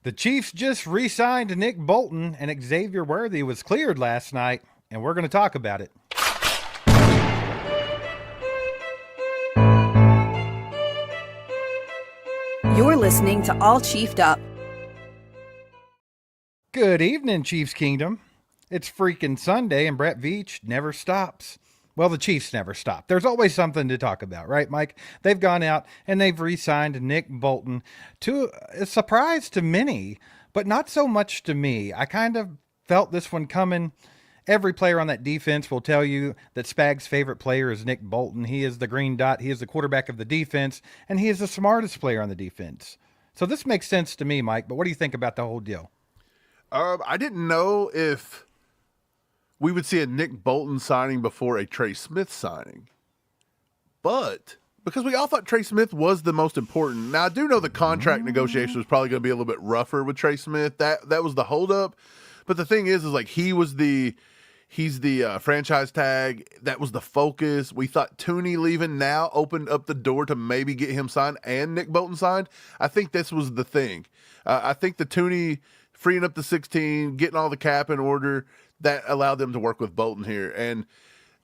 The Chiefs just re-signed Nick Bolton, and Xavier Worthy was cleared last night, and we're going to talk about it. You're listening to All Chiefed Up. Good evening, Chiefs Kingdom. It's freaking Sunday, and Brett Veach never stops. Well, the Chiefs never stop. There's always something to talk about, right, Mike? They've gone out and they've re-signed Nick Bolton to a surprise to many, but not so much to me. I kind of felt this one coming. Every player on that defense will tell you that Spag's favorite player is Nick Bolton. He is the green dot. He is the quarterback of the defense, and he is the smartest player on the defense. So this makes sense to me, Mike, but what do you think about the whole deal? I didn't know if we would see a Nick Bolton signing before a Trey Smith signing. But because we all thought Trey Smith was the most important. Now, I do know the contract negotiation was probably going to be a little bit rougher with Trey Smith. That was the holdup. But the thing is like he's the franchise tag. That was the focus. We thought Tooney leaving now opened up the door to maybe get him signed and Nick Bolton signed. I think this was the thing. I think the Tooney freeing up the 16, getting all the cap in order, that allowed them to work with Bolton here. And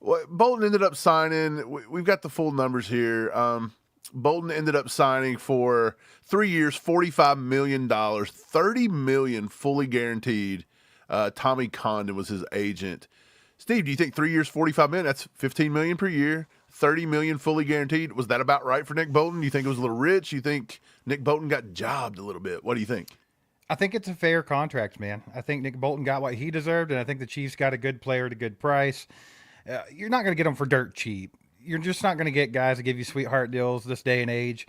Bolton ended up signing, we've got the full numbers here. Bolton ended up signing for 3 years, $45 million, $30 million fully guaranteed. Tommy Condon was his agent. Steve, do you think 3 years, $45 million, that's $15 million per year, $30 million fully guaranteed? Was that about right for Nick Bolton? You think it was a little rich? You think Nick Bolton got jobbed a little bit? What do you think? I think it's a fair contract, man. I think Nick Bolton got what he deserved, and I think the Chiefs got a good player at a good price. You're not going to get them for dirt cheap. You're just not going to get guys that give you sweetheart deals this day and age.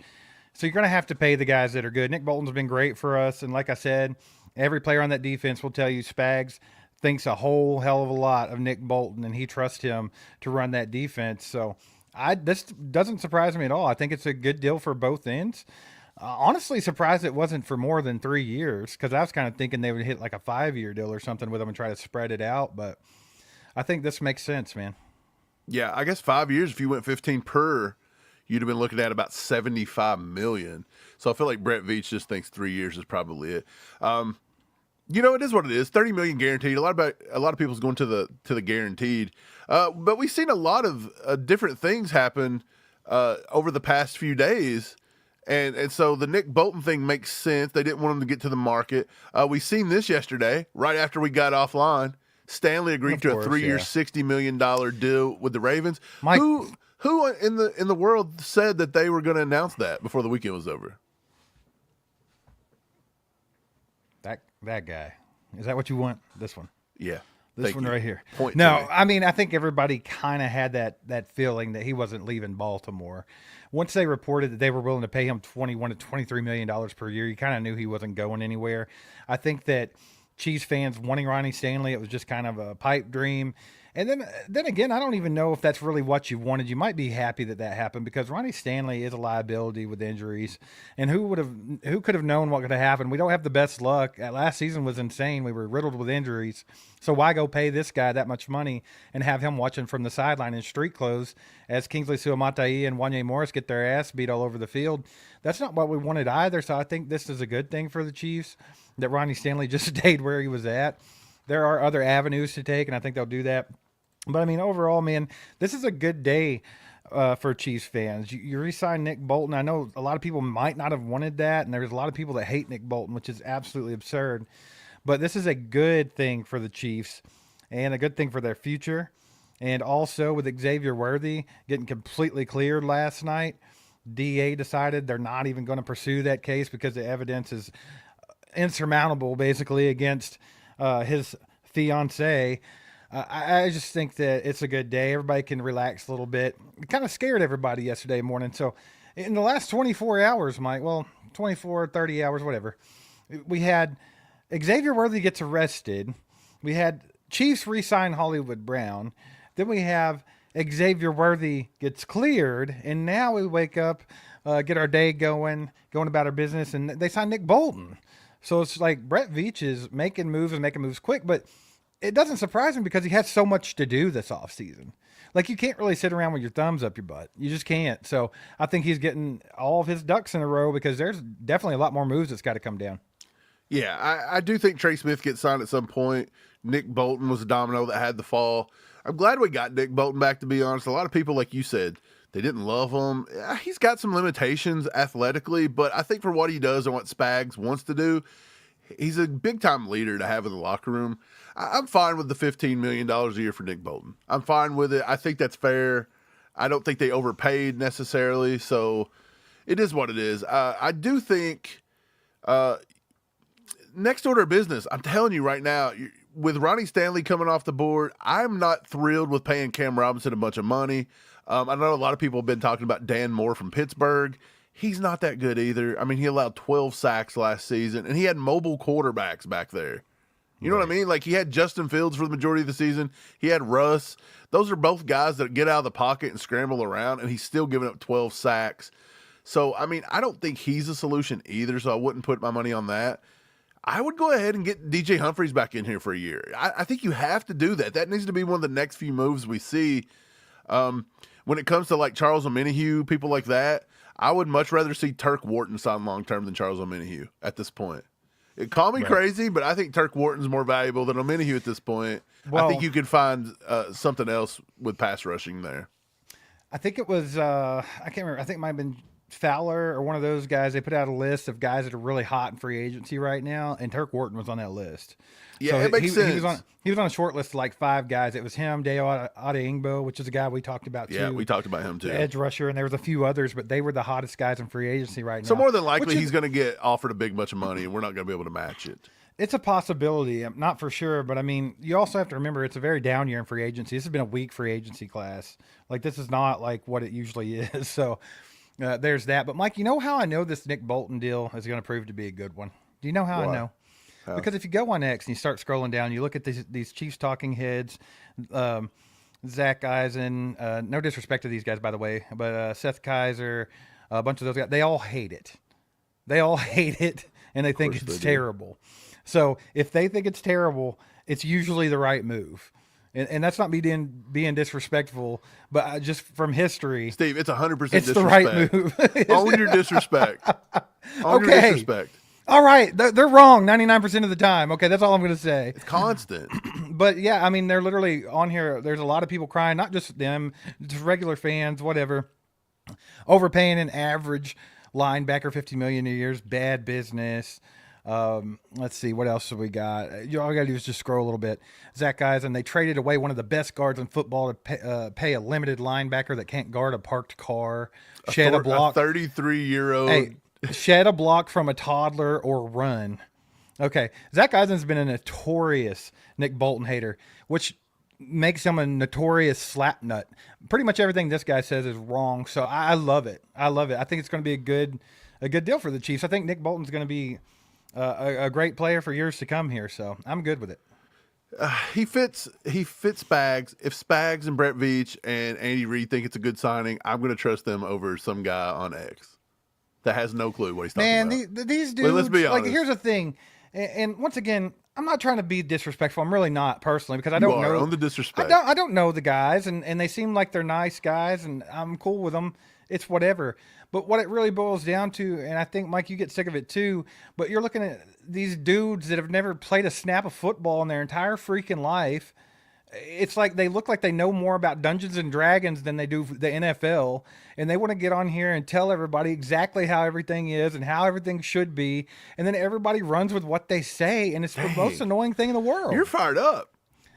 So you're going to have to pay the guys that are good. Nick Bolton's been great for us, and like I said, every player on that defense will tell you Spags thinks a whole hell of a lot of Nick Bolton, and he trusts him to run that defense. So this doesn't surprise me at all. I think it's a good deal for both ends. Honestly, surprised it wasn't for more than 3 years, because I was kind of thinking they would hit like a 5-year deal or something with them and try to spread it out. But I think this makes sense, man. Yeah, I guess 5 years, if you went 15 per, you'd have been looking at about $75 million. So I feel like Brett Veach just thinks 3 years is probably it. It is what it is. $30 million guaranteed. A lot of people's going to the guaranteed. But we've seen a lot of different things happen over the past few days. And so the Nick Bolton thing makes sense. They didn't want him to get to the market. We seen this yesterday, right after we got offline. Stanley agreed to a 3-year, $60 million deal with the Ravens. Mike, Who in the world said that they were going to announce that before the weekend was over? That guy. Is that what you want? This one. Yeah. This one right here. Point no, I mean, I think everybody kind of had that feeling that he wasn't leaving Baltimore. Once they reported that they were willing to pay him $21 to $23 million per year, you kind of knew he wasn't going anywhere. I think that Chiefs fans wanting Ronnie Stanley, it was just kind of a pipe dream. And then again, I don't even know if that's really what you wanted. You might be happy that happened, because Ronnie Stanley is a liability with injuries. And who could have known what could have happened? We don't have the best luck. Last season was insane. We were riddled with injuries. So why go pay this guy that much money and have him watching from the sideline in street clothes as Kingsley Suamatai and Wanye Morris get their ass beat all over the field? That's not what we wanted either. So I think this is a good thing for the Chiefs that Ronnie Stanley just stayed where he was at. There are other avenues to take, and I think they'll do that. But, I mean, overall, man, this is a good day for Chiefs fans. You re-sign Nick Bolton. I know a lot of people might not have wanted that, and there's a lot of people that hate Nick Bolton, which is absolutely absurd. But this is a good thing for the Chiefs and a good thing for their future. And also with Xavier Worthy getting completely cleared last night, DA decided they're not even going to pursue that case because the evidence is insurmountable, basically, against his fiancée. I just think that it's a good day. Everybody can relax a little bit. It kind of scared everybody yesterday morning. So in the last 24 hours, Mike, 24, 30 hours, whatever, we had Xavier Worthy gets arrested. We had Chiefs re-sign Hollywood Brown. Then we have Xavier Worthy gets cleared. And now we wake up, get our day going about our business, and they sign Nick Bolton. So it's like Brett Veach is making moves quick, but it doesn't surprise me because he has so much to do this offseason. Like, you can't really sit around with your thumbs up your butt. You just can't. So I think he's getting all of his ducks in a row because there's definitely a lot more moves that's got to come down. Yeah, I do think Trey Smith gets signed at some point. Nick Bolton was a domino that had the fall. I'm glad we got Nick Bolton back, to be honest. A lot of people, like you said, they didn't love him. Yeah, he's got some limitations athletically, but I think for what he does and what Spags wants to do, he's a big-time leader to have in the locker room. I'm fine with the $15 million a year for Nick Bolton. I'm fine with it. I think that's fair. I don't think they overpaid necessarily, so it is what it is. I do think next order of business, I'm telling you right now, with Ronnie Stanley coming off the board, I'm not thrilled with paying Cam Robinson a bunch of money. I know a lot of people have been talking about Dan Moore from Pittsburgh. He's not that good either. I mean, he allowed 12 sacks last season, and he had mobile quarterbacks back there. You know what I mean? Like, he had Justin Fields for the majority of the season. He had Russ. Those are both guys that get out of the pocket and scramble around, and he's still giving up 12 sacks. So, I mean, I don't think he's a solution either, so I wouldn't put my money on that. I would go ahead and get DJ Humphries back in here for a year. I think you have to do that. That needs to be one of the next few moves we see. When it comes to, like, Charles Omenihu, people like that, I would much rather see Turk Wharton sign long-term than Charles Omenihu at this point. Call me crazy, but I think Turk Wharton's more valuable than Omenihu at this point. Well, I think you could find something else with pass rushing there. I think it was, I can't remember. I think it might have been Fowler or one of those guys. They put out a list of guys that are really hot in free agency right now, and Turk Wharton was on that list. Yeah, so it makes sense. He was on a short list of like 5 guys. It was him, Deo Adeyingbo, which is a guy we talked about too. Yeah, we talked about him too. Edge rusher, and there was a few others, but they were the hottest guys in free agency right now. So more than likely, he's going to get offered a big bunch of money, and we're not going to be able to match it. It's a possibility. I'm not for sure, but I mean, you also have to remember it's a very down year in free agency. This has been a weak free agency class. Like, this is not like what it usually is. So there's that. But Mike, you know how I know this Nick Bolton deal is going to prove to be a good one? Do you know how I know? How? Because if you go on X and you start scrolling down, you look at these Chiefs talking heads, Zach Eisen, no disrespect to these guys, by the way, but Seth Kaiser, a bunch of those guys, they all hate it. They all hate it, and they think it's terrible. So if they think it's terrible, it's usually the right move. And that's not me being disrespectful, but just from history. Steve, it's 100% it's disrespect. The right move. Own your disrespect. Own your disrespect. All right. They're wrong 99% of the time. Okay, that's all I'm going to say. It's constant. But, yeah, I mean, they're literally on here. There's a lot of people crying, not just them, just regular fans, whatever. Overpaying an average linebacker $50 million a year is bad business. Let's see, what else have we got? All you gotta do is just scroll a little bit. Zach Eisen, they traded away one of the best guards in football to pay a limited linebacker that can't guard a parked car. Shed a block. A 33-year-old. Hey, shed a block from a toddler or run. Okay, Zach Eisen's been a notorious Nick Bolton hater, which makes him a notorious slapnut. Pretty much everything this guy says is wrong, so I love it. I love it. I think it's going to be a good deal for the Chiefs. I think Nick Bolton's going to be a great player for years to come here, so I'm good with it. He fits Spags. If Spags and Brett Veach and Andy Reid think it's a good signing, I'm going to trust them over some guy on X that has no clue what he's talking about. Man, these dudes, let's be honest. Like, here's the thing, and once again, I'm not trying to be disrespectful. I'm really not, personally, because I don't know. On the disrespect. I don't know the guys, and they seem like they're nice guys, and I'm cool with them. It's whatever. But what it really boils down to, and I think, Mike, you get sick of it too, but you're looking at these dudes that have never played a snap of football in their entire freaking life. It's like they look like they know more about Dungeons and Dragons than they do the NFL, and they want to get on here and tell everybody exactly how everything is and how everything should be, and then everybody runs with what they say, and it's the most annoying thing in the world. You're fired up.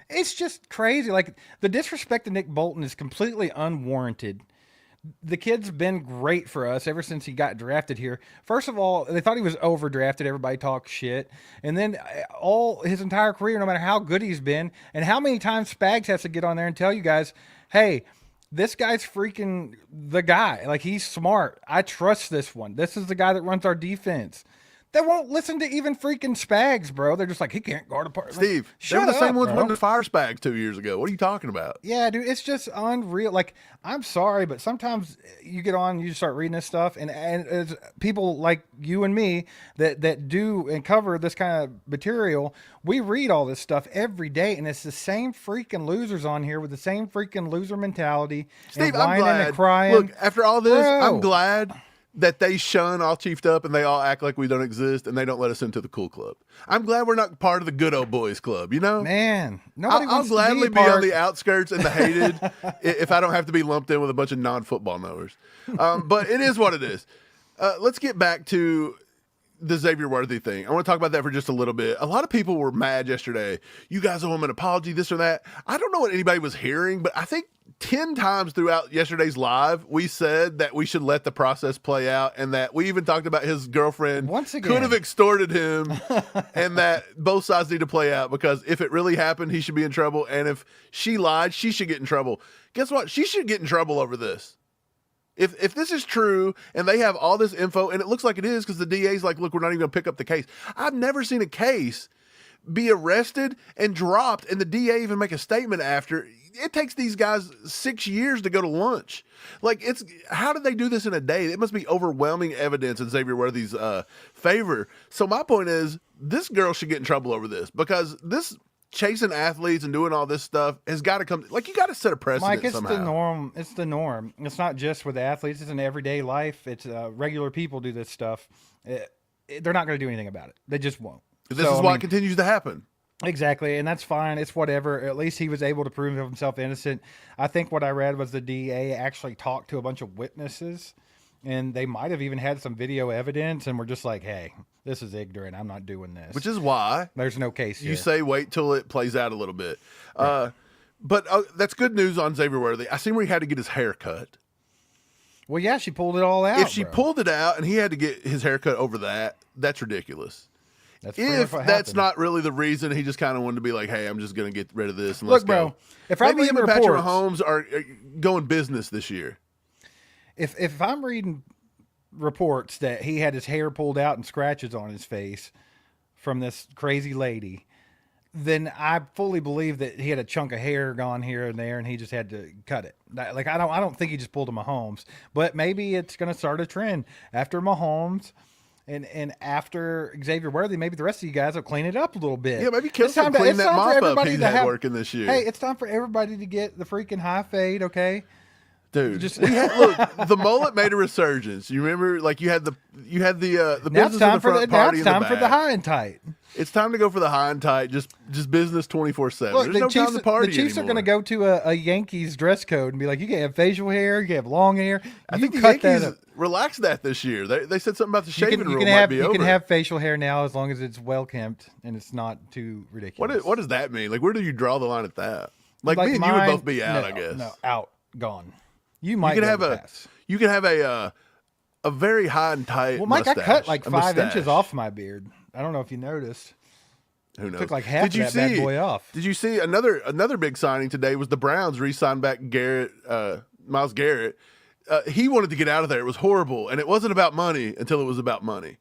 It's just crazy. Like, the disrespect to Nick Bolton is completely unwarranted. The kid's been great for us ever since he got drafted here. First of all, they thought he was overdrafted. Everybody talks shit. And then all his entire career, no matter how good he's been, and how many times Spags has to get on there and tell you guys, hey, this guy's freaking the guy. Like, he's smart. I trust this one. This is the guy that runs our defense. They won't listen to even freaking Spags, bro. They're just like, he can't guard a part. Steve, like, shut they're the same up, ones wanting to fire Spags 2 years ago. What are you talking about? Yeah, dude, it's just unreal. Like, I'm sorry, but sometimes you get on, you start reading this stuff, and it's people like you and me that do and cover this kind of material, we read all this stuff every day, and it's the same freaking losers on here with the same freaking loser mentality. Steve, and whining I'm glad. And crying. Look, after all this, bro, I'm glad that they shun All Chiefed Up and they all act like we don't exist and they don't let us into the cool club. I'm glad we're not part of the good old boys club, you know? Man, I'll gladly be on the outskirts and the hated if I don't have to be lumped in with a bunch of non-football knowers. But it is what it is. Let's get back to the Xavier Worthy thing. I want to talk about that for just a little bit. A lot of people were mad yesterday. You guys owe him an apology, this or that. I don't know what anybody was hearing, but I think 10 times throughout yesterday's live, we said that we should let the process play out, and that we even talked about his girlfriend once again could have extorted him and that both sides need to play out, because if it really happened, he should be in trouble. And if she lied, she should get in trouble. Guess what? She should get in trouble over this. If this is true and they have all this info, and it looks like it is because the DA's like, look, we're not even going to pick up the case. I've never seen a case be arrested and dropped and the DA even make a statement after. It takes these guys 6 years to go to lunch. Like, how did they do this in a day? It must be overwhelming evidence in Xavier Worthy's favor. So my point is, this girl should get in trouble over this, because this chasing athletes and doing all this stuff has got to come. Like, you got to set a precedent. Mike, it's somehow. the norm. It's the norm. It's not just with athletes. It's in everyday life. It's regular people do this stuff. They're not going to do anything about it. They just won't. This is why it continues to happen. Exactly, and that's fine. It's whatever. At least he was able to prove himself innocent. I think what I read was the DA actually talked to a bunch of witnesses, and they might have even had some video evidence, and were just like, hey, this is ignorant. I'm not doing this. Which is why there's no case here. You say wait till it plays out a little bit. Right. But that's good news on Xavier Worthy. I seen where he had to get his hair cut. Well, yeah, she pulled it all out. If she pulled it out and he had to get his hair cut over that, that's ridiculous. If that's not really the reason, he just kind of wanted to be like, hey, I'm just going to get rid of this and let's go. If I'm reading reports, Patrick Mahomes are going business this year. If I'm reading reports that he had his hair pulled out and scratches on his face from this crazy lady, then I fully believe that he had a chunk of hair gone here and there, and he just had to cut it. Like, I don't think he just pulled a Mahomes, but maybe it's going to start a trend after Mahomes. And after Xavier Worthy, maybe the rest of you guys will clean it up a little bit. Yeah, maybe Kilson clean that mop up he had working this year. Hey, it's time for everybody to get the freaking high fade, okay? Dude, look, the mullet made a resurgence. You remember, like, you had the business in the front, party in the back. Now it's time for the high and tight. It's time to go for the high and tight. Just business 24/7. There's no time to party The Chiefs anymore. are going to go to a Yankees dress code and be like, you can have facial hair, you can have long hair. I think the Yankees relaxed that this year. They said something about the shaving rule might be over. You can have facial hair now as long as it's well kempt and it's not too ridiculous. What does that mean? Like, where do you draw the line at that? Like me and you would both be out, I guess. No, out, gone. You might have a very high and tight. Well, Mike, I cut like 5 inches off my beard. I don't know if you noticed. Who knows? Took like half of that bad boy off. Did you see another big signing today? Was the Browns re-signed back Myles Garrett? He wanted to get out of there. It was horrible, and it wasn't about money until it was about money.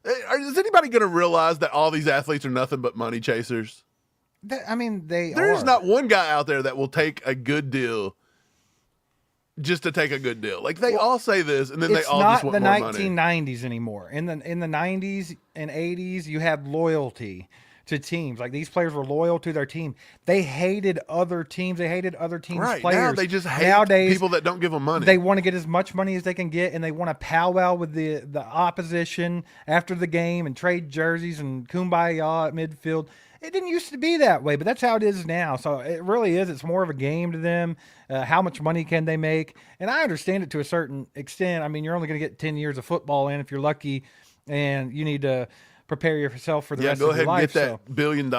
Is anybody going to realize that all these athletes are nothing but money chasers? There's not one guy out there that will take a good deal just to take a good deal. Like, they all say this, and then they all just want more money. It's not the 1990s anymore. In the 90s and 80s, you had loyalty to teams. Like, these players were loyal to their team. They hated other teams. They hated other teams' players. Now they just hate people that don't give them money. They want to get as much money as they can get, and they want to powwow with the opposition after the game and trade jerseys and kumbaya at midfield. It didn't used to be that way, but that's how it is now. So it really is. It's more of a game to them. How much money can they make? And I understand it to a certain extent. I mean, you're only going to get 10 years of football in if you're lucky, and you need to prepare yourself for the rest of your life. Go ahead and get that $1 billion.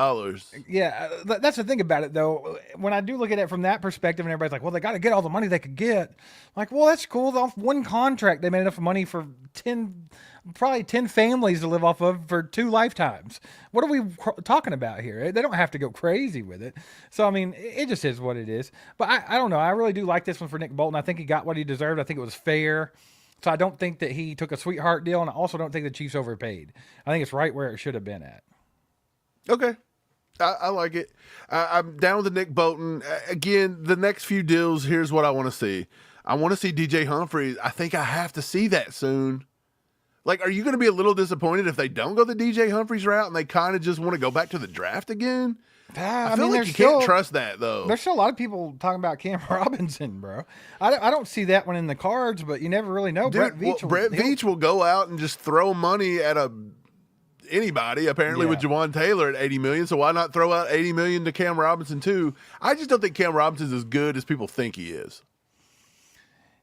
Yeah, that's the thing about it, though. When I do look at it from that perspective, and everybody's like, well, they got to get all the money they could get. I'm like, well, that's cool. Off one contract, they made enough money for probably 10 families to live off of for 2 lifetimes. What are we talking about here? They don't have to go crazy with it. So, I mean, it just is what it is. But I don't know. I really do like this one for Nick Bolton. I think he got what he deserved. I think it was fair. So I don't think that he took a sweetheart deal, and I also don't think the Chiefs overpaid. I think it's right where it should have been at. Okay. I like it. I'm down with the Nick Bolton. Again, the next few deals, here's what I want to see. I want to see DJ Humphries. I think I have to see that soon. Like, are you going to be a little disappointed if they don't go the DJ Humphries route and they kind of just want to go back to the draft again? I feel like you can't trust that, though. There's still a lot of people talking about Cam Robinson, bro. I don't see that one in the cards, but you never really know. Dude, Brett Veach will go out and just throw money at anybody, apparently, with Jawan Taylor at $80 million. So why not throw out $80 million to Cam Robinson, too? I just don't think Cam Robinson's as good as people think he is.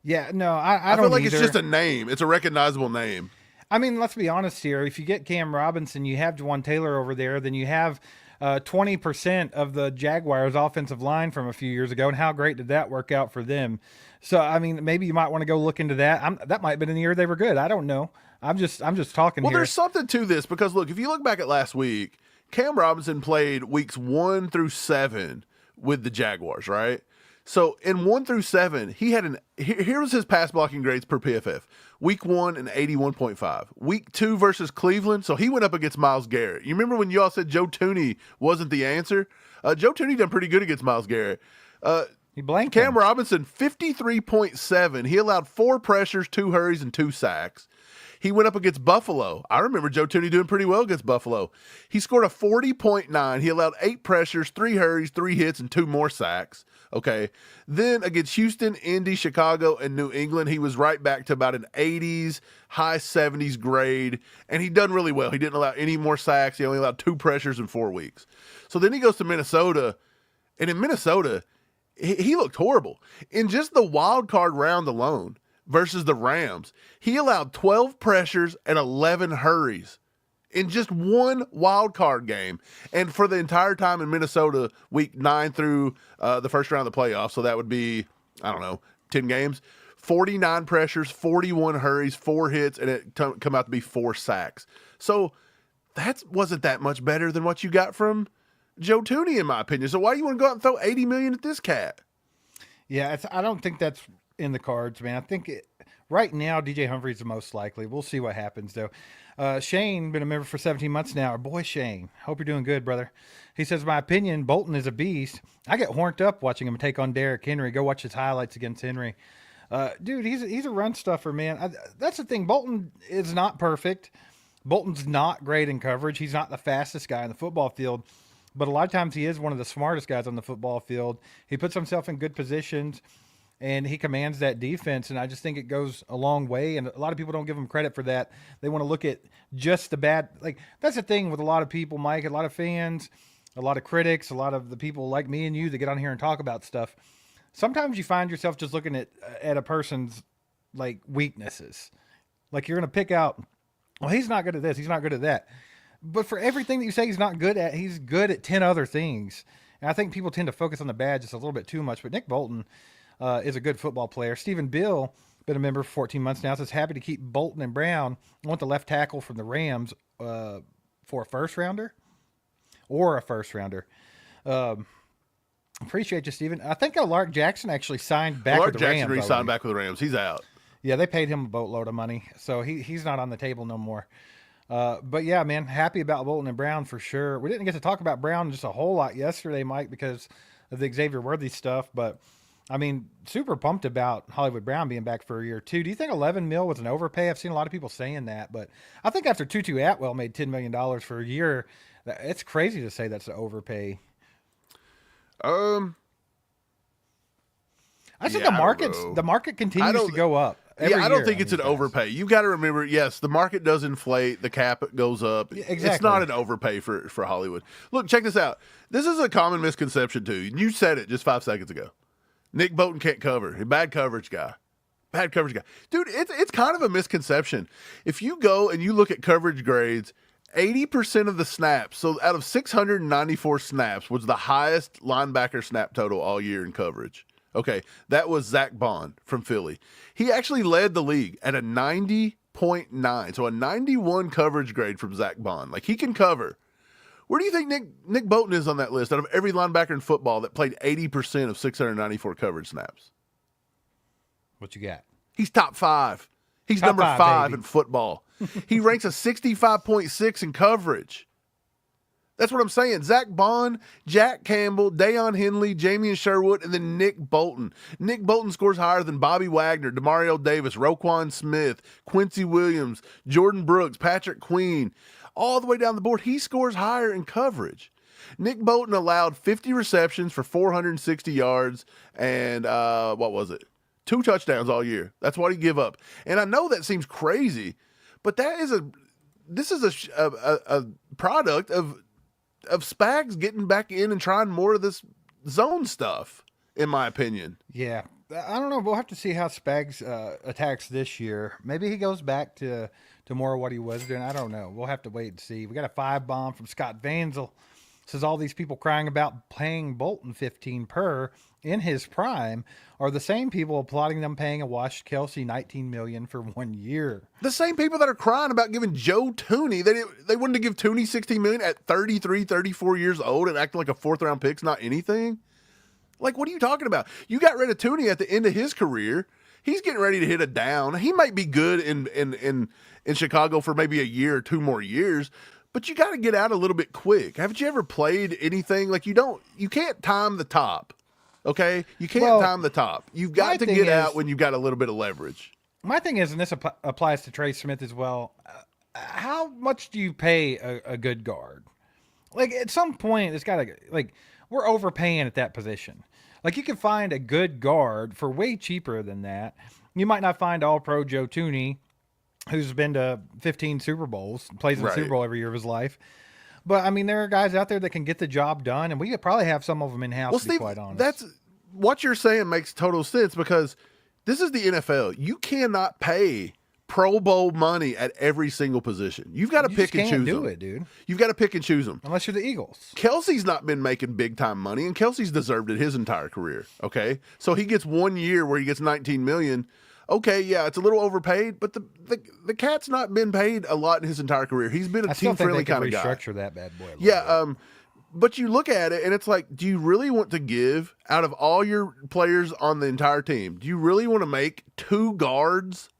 Yeah, no, I don't feel like either. It's just a name. It's a recognizable name. I mean, let's be honest here. If you get Cam Robinson, you have Jawan Taylor over there, then you have 20% of the Jaguars' offensive line from a few years ago, and how great did that work out for them? So, I mean, maybe you might want to go look into that. That might have been in the year they were good. I don't know. I'm just talking here. Well, there's something to this because, look, if you look back at last week, Cam Robinson played weeks 1 through 7 with the Jaguars, right? So in 1 through 7, he had here was his pass blocking grades per PFF. Week 1, an 81.5. Week 2 versus Cleveland, so he went up against Myles Garrett. You remember when you all said Joe Tooney wasn't the answer? Joe Tooney done pretty good against Myles Garrett. He blanked Cam him. Robinson, 53.7. He allowed 4 pressures, 2 hurries, and 2 sacks. He went up against Buffalo. I remember Joe Tooney doing pretty well against Buffalo. He scored a 40.9. He allowed 8 pressures, 3 hurries, 3 hits, and 2 more sacks. Okay. Then against Houston, Indy, Chicago, and New England, he was right back to about an 80s, high 70s grade, and he done really well. He didn't allow any more sacks. He only allowed 2 pressures in 4 weeks. So then he goes to Minnesota, and in Minnesota, he looked horrible. In just the wild card round alone versus the Rams, he allowed 12 pressures and 11 hurries in just one wild card game. And for the entire time in Minnesota, week 9 through the first round of the playoffs, so that would be, 10 games, 49 pressures, 41 hurries, 4 hits, and it come out to be 4 sacks. So that wasn't that much better than what you got from Joe Tooney, in my opinion. So why do you want to go out and throw $80 million at this cat? Yeah, I don't think that's in the cards, man. I think right now DJ Humphrey's the most likely. We'll see what happens, though. Shane, been a member for 17 months now. Our boy Shane. Hope you're doing good, brother. He says, my opinion, Bolton is a beast. I get horned up watching him take on Derrick Henry. Go watch his highlights against Henry. Dude, he's a run stuffer, man. That's the thing. Bolton is not perfect. Bolton's not great in coverage. He's not the fastest guy in the football field. But a lot of times he is one of the smartest guys on the football field. He puts himself in good positions, and he commands that defense, and I just think it goes a long way, and a lot of people don't give him credit for that. They want to look at just the bad. Like, that's the thing with a lot of people, Mike, a lot of fans, a lot of critics, a lot of the people like me and you that get on here and talk about stuff. Sometimes you find yourself just looking at a person's, like, weaknesses. Like, you're going to pick out, well, he's not good at this, he's not good at that. But for everything that you say he's not good at, he's good at 10 other things. And I think people tend to focus on the bad just a little bit too much. But Nick Bolton is a good football player. Stephen Bill, been a member for 14 months now, says happy to keep Bolton and Brown. I want the left tackle from the Rams for a first rounder or a first rounder. Appreciate you, Stephen. I think Lark Jackson actually signed back with the Rams. Lark Jackson re-signed back with the Rams. He's out. Yeah, they paid him a boatload of money, so he's not on the table no more. But yeah, man, happy about Bolton and Brown for sure. We didn't get to talk about Brown just a whole lot yesterday, Mike, because of the Xavier Worthy stuff. But I mean, super pumped about Hollywood Brown being back for a year too. Do you think 11 mil was an overpay? I've seen a lot of people saying that, but I think after Tutu Atwell made $10 million for a year, it's crazy to say that's an overpay. I think the market continues to go up. I don't think it's an overpay. You got to remember, yes, the market does inflate. The cap goes up. Yeah, exactly. It's not an overpay for Hollywood. Look, check this out. This is a common misconception, too. You said it just 5 seconds ago. Nick Bolton can't cover. Bad coverage guy. Bad coverage guy. Dude, it's kind of a misconception. If you go and you look at coverage grades, 80% of the snaps, so out of 694 snaps, was the highest linebacker snap total all year in coverage. Okay, that was Zach Bond from Philly. He actually led the league at a 90.9, so a 91 coverage grade from Zach Bond. Like, he can cover. Where do you think Nick Bolton is on that list out of every linebacker in football that played 80% of 694 coverage snaps? What you got? He's top 5. He's number 5 in football. He ranks a 65.6 in coverage. That's what I'm saying. Zach Bond, Jack Campbell, Deion Henley, Jamie Sherwood, and then Nick Bolton. Nick Bolton scores higher than Bobby Wagner, Demario Davis, Roquan Smith, Quincy Williams, Jordan Brooks, Patrick Queen. All the way down the board, he scores higher in coverage. Nick Bolton allowed 50 receptions for 460 yards and what was it? 2 touchdowns all year. That's what he give up. And I know that seems crazy, but this is a product of Spags getting back in and trying more of this zone stuff, in my opinion. Yeah. I don't know. We'll have to see how Spags attacks this year. Maybe he goes back to more of what he was doing. I don't know. We'll have to wait and see. We got a 5-bomb from Scott Vanzel. Says all these people crying about paying Bolton 15 per in his prime are the same people applauding them paying a washed Kelsey $19 million for 1 year. The same people that are crying about giving Joe Tooney, they wanted to give Tooney $16 million at 33, 34 years old and acting like a 4th-round pick's not anything. Like, what are you talking about? You got rid of Tooney at the end of his career. He's getting ready to hit a down. He might be good in Chicago for maybe a year or 2 more years, but you got to get out a little bit quick. Haven't you ever played anything? Like, you can't time the top, okay? You can't time the top. You've got to get out when you've got a little bit of leverage. My thing is, and this applies to Trey Smith as well, how much do you pay a good guard? Like, at some point, it's got to, like, we're overpaying at that position. Like, you can find a good guard for way cheaper than that. You might not find all-pro Joe Tooney, who's been to 15 Super Bowls, plays in the Super Bowl every year of his life. But, I mean, there are guys out there that can get the job done, and we could probably have some of them in-house, to be quite honest. That's what you're saying makes total sense because this is the NFL. You cannot pay Pro Bowl money at every single position. You've got to pick and choose them. You can't do it, dude. You've got to pick and choose them. Unless you're the Eagles. Kelsey's not been making big-time money, and Kelsey's deserved it his entire career, okay? So he gets 1 year where he gets $19 million. Okay, yeah, it's a little overpaid, but the cat's not been paid a lot in his entire career. He's been a team-friendly kind of guy. Restructure that bad boy. Yeah, but you look at it, and it's like, do you really want to give, out of all your players on the entire team, do you really want to make 2 guards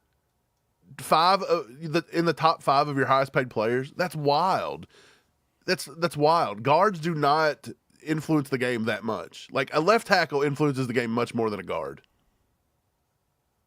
5 in the top 5 of your highest-paid players? That's wild. That's wild. Guards do not influence the game that much. Like, a left tackle influences the game much more than a guard.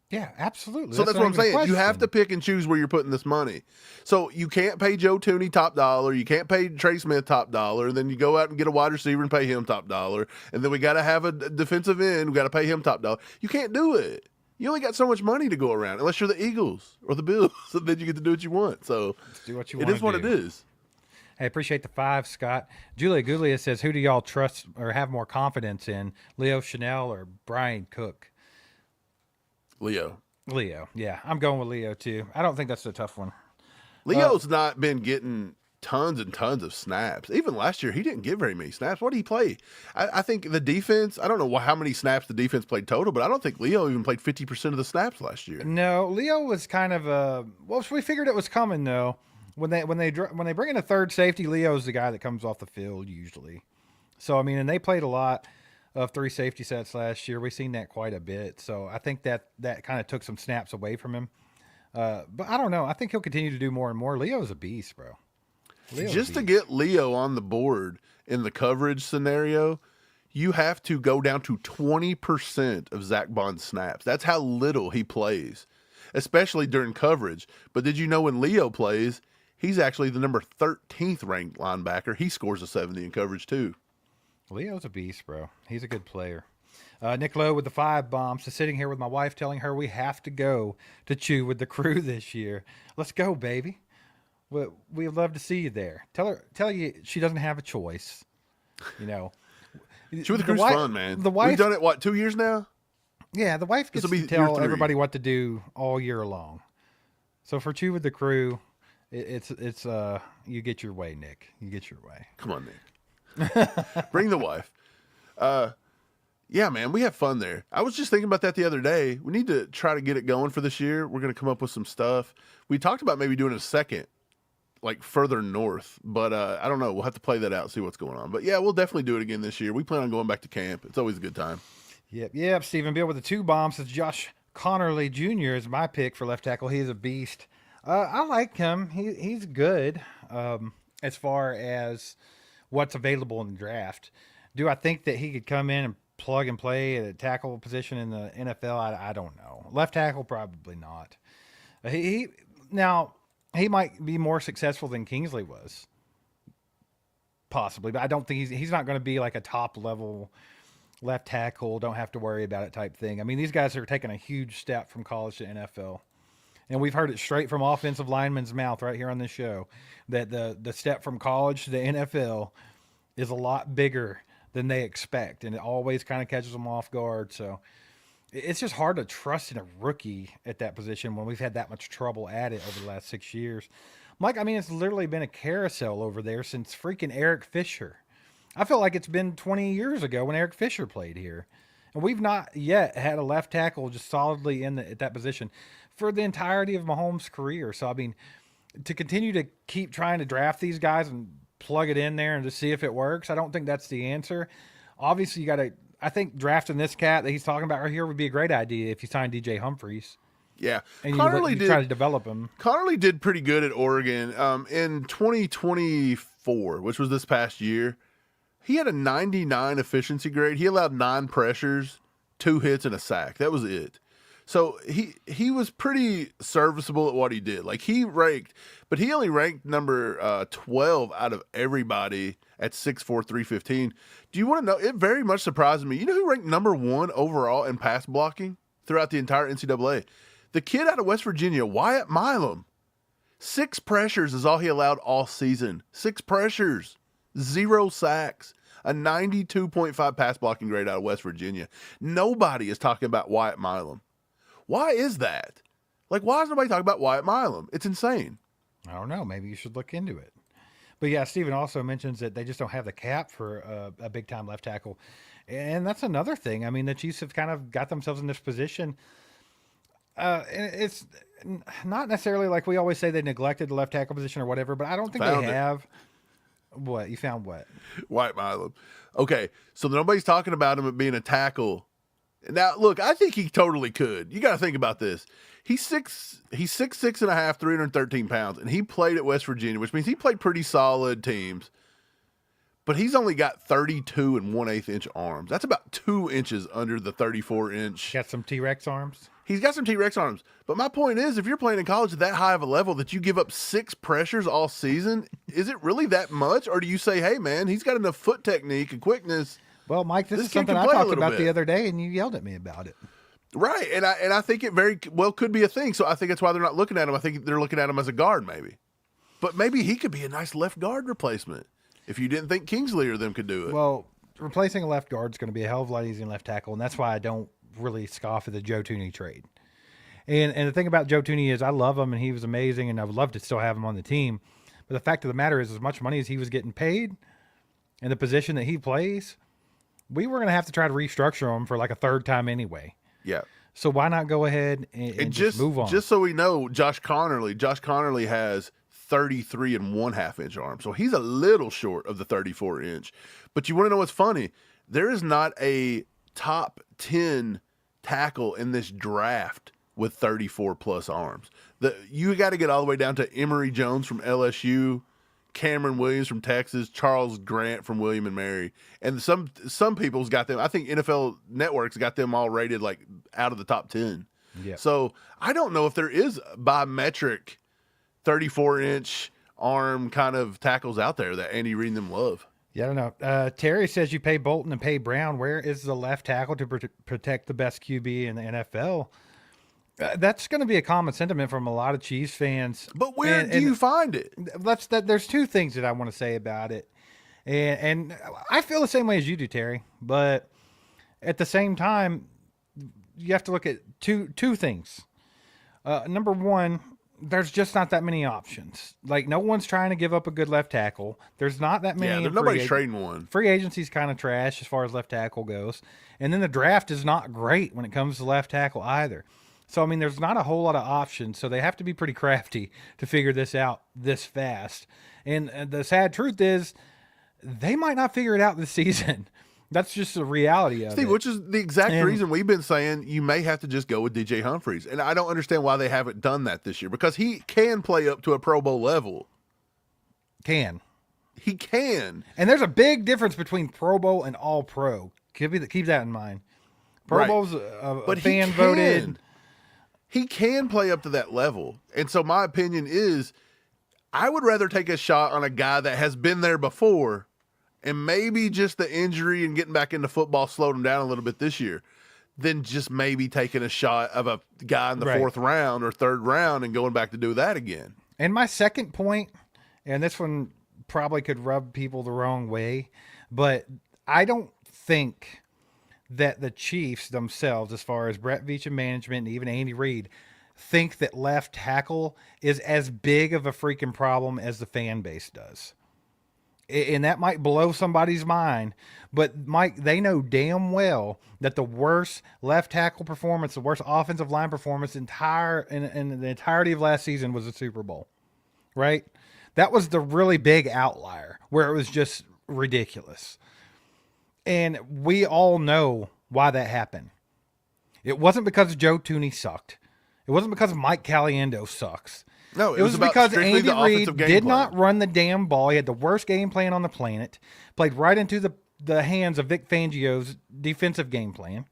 Yeah, absolutely. So that's what I'm saying. You have to pick and choose where you're putting this money. So you can't pay Joe Tooney top dollar. You can't pay Trey Smith top dollar. And then you go out and get a wide receiver and pay him top dollar. And then we got to have a defensive end. We got to pay him top dollar. You can't do it. You only got so much money to go around unless you're the Eagles or the Bills. So then you get to do what you want. So let's do what you want. It is what it is. Hey, appreciate the 5, Scott. Julia Guglia says, who do y'all trust or have more confidence in, Leo Chanel or Brian Cook? Leo, yeah. I'm going with Leo, too. I don't think that's a tough one. Leo's not been getting tons and tons of snaps. Even last year, he didn't get very many snaps. What did he play? I think the defense, I don't know how many snaps the defense played total, but I don't think Leo even played 50% of the snaps last year. No, Leo was kind of well, we figured it was coming, though. When they bring in a third safety, Leo's the guy that comes off the field usually. So, I mean, and they played a lot of 3 safety sets last year. We've seen that quite a bit. So I think that kind of took some snaps away from him. But I don't know. I think he'll continue to do more and more. Leo's a beast, bro. Just to get Leo on the board in the coverage scenario, you have to go down to 20% of Zach Bond's snaps. That's how little he plays, especially during coverage. But did you know when Leo plays, he's actually the number 13th ranked linebacker. He scores a 70 in coverage too. Leo's a beast, bro. He's a good player. Nick Lowe with the 5 bombs is sitting here with my wife telling her we have to go to chew with the crew this year. Let's go, baby. We'd love to see you there. Tell you she doesn't have a choice. You know. Chew with the crew's fun, man. The wife, we've done it, what, 2 years now? Yeah, the wife gets to tell everybody what to do all year long. So for Chew with the Crew, it's you get your way, Nick. You get your way. Come on, Nick. Bring the wife. Yeah, man, we have fun there. I was just thinking about that the other day. We need to try to get it going for this year. We're going to come up with some stuff. We talked about maybe doing a second, like further north, but I don't know. We'll have to play that out, see what's going on. But yeah, we'll definitely do it again this year. We plan on going back to camp. It's always a good time. Yep. Stephen Bill with the 2 bombs says Josh Connerly Jr. is my pick for left tackle. He's a beast. I like him. He's good as far as what's available in the draft. Do I think that he could come in and plug and play at a tackle position in the NFL? I don't know. Left tackle, probably not. He might be more successful than Kingsley was. possibly, but I don't think he's not going to be like a top level left tackle. Don't have to worry about it type thing. I mean, these guys are taking a huge step from college to NFL. And we've heard it straight from offensive linemen's mouth right here on this show that the step from college to the NFL is a lot bigger than they expect. And it always kind of catches them off guard. So it's just hard to trust in a rookie at that position when we've had that much trouble at it over the last 6 years. Mike, I mean, it's literally been a carousel over there since freaking Eric Fisher. I feel like it's been 20 years ago when Eric Fisher played here. And we've not yet had a left tackle just solidly at that position for the entirety of Mahomes' career. So, I mean, to continue to keep trying to draft these guys and plug it in there and to see if it works, I don't think that's the answer. Obviously, you got to – I think drafting this cat that he's talking about right here would be a great idea if you sign DJ Humphries. Yeah. And you try to develop him. Connerly did pretty good at Oregon. In 2024, which was this past year, he had a 99 efficiency grade. He allowed 9 pressures, 2 hits, and a sack. That was it. So he was pretty serviceable at what he did. Like he only ranked number 12 out of everybody at 6'4", 315. Do you want to know? It very much surprised me. You know who ranked number 1 overall in pass blocking throughout the entire NCAA? The kid out of West Virginia, Wyatt Milam. 6 pressures is all he allowed all season. 6 pressures, 0 sacks. A 92.5 pass blocking grade out of West Virginia. Nobody is talking about Wyatt Milam. Why is that? Like, why is nobody talking about Wyatt Milam? It's insane. I don't know. Maybe you should look into it. But yeah, Steven also mentions that they just don't have the cap for a big-time left tackle. And that's another thing. I mean, the Chiefs have kind of got themselves in this position. And it's not necessarily like we always say they neglected the left tackle position or whatever, but I don't think they have. What? You found what? Wyatt Milam. Okay, so nobody's talking about him being a tackle. Now, look, I think he totally could. You got to think about this. He's 6'6" and a half, 313 pounds, and he played at West Virginia, which means he played pretty solid teams. But he's only got 32 and 1/8 inch arms. That's about 2 inches under the 34 inch. Got some T-Rex arms? He's got some T-Rex arms. But my point is, if you're playing in college at that high of a level that you give up 6 pressures all season, is it really that much? Or do you say, hey, man, he's got enough foot technique and quickness? Well, Mike, this is something I talked about the other day, and you yelled at me about it. Right, and I think it very well could be a thing. So I think that's why they're not looking at him. I think they're looking at him as a guard, maybe. But maybe he could be a nice left guard replacement if you didn't think Kingsley or them could do it. Well, replacing a left guard is going to be a hell of a lot easier than left tackle, and that's why I don't really scoff at the Joe Thuney trade. And the thing about Joe Thuney is I love him, and he was amazing, and I would love to still have him on the team. But the fact of the matter is, as much money as he was getting paid in the position that he plays, we were going to have to try to restructure him for like a third time anyway. Yeah. So why not go ahead and just move on? Just so we know, Josh Connerly has 33 and 1/2 inch arms. So he's a little short of the 34 inch. But you want to know what's funny? There is not a top 10 tackle in this draft with 34 plus arms. You got to get all the way down to Emory Jones from LSU, Cameron Williams from Texas, Charles Grant from William and Mary. And some people's got them. I think NFL Network's got them all rated like out of the top 10. Yeah. So I don't know if there is biometric 34-inch arm kind of tackles out there that Andy Reid and them love. Yeah, I don't know. Terry says you pay Bolton and pay Brown. Where is the left tackle to protect the best QB in the NFL? That's going to be a common sentiment from a lot of Chiefs fans. But where do you find it? There's 2 things that I want to say about it. And I feel the same way as you do, Terry. But at the same time, you have to look at two things. Number one, there's just not that many options. Like, no one's trying to give up a good left tackle. There's not that many. Yeah, nobody's trading one. Free agency's kind of trash as far as left tackle goes. And then the draft is not great when it comes to left tackle either. So, I mean, there's not a whole lot of options. So they have to be pretty crafty to figure this out this fast. And the sad truth is they might not figure it out this season. That's just the reality of it. Steve, which is the exact reason we've been saying you may have to just go with DJ Humphries. And I don't understand why they haven't done that this year, because he can play up to a Pro Bowl level. He can. And there's a big difference between Pro Bowl and All Pro. Keep that in mind. Pro Bowl's a fan voted. He can play up to that level. And so my opinion is I would rather take a shot on a guy that has been there before and maybe just the injury and getting back into football slowed him down a little bit this year, than just maybe taking a shot of a guy in the fourth round or third round and going back to do that again. And my second point, and this one probably could rub people the wrong way, but I don't think that the Chiefs themselves, as far as Brett Veach and management and even Andy Reid, think that left tackle is as big of a freaking problem as the fan base does. And that might blow somebody's mind, but Mike, they know damn well that the worst left tackle performance, the worst offensive line performance in the entirety of last season was the Super Bowl, right? That was the really big outlier where it was just ridiculous. And we all know why that happened. It wasn't because Joe Tooney sucked. It wasn't because Mike Caliendo sucks. No, it was because Andy Reid did not run the damn ball. He had the worst game plan on the planet, played right into the hands of Vic Fangio's defensive game plan.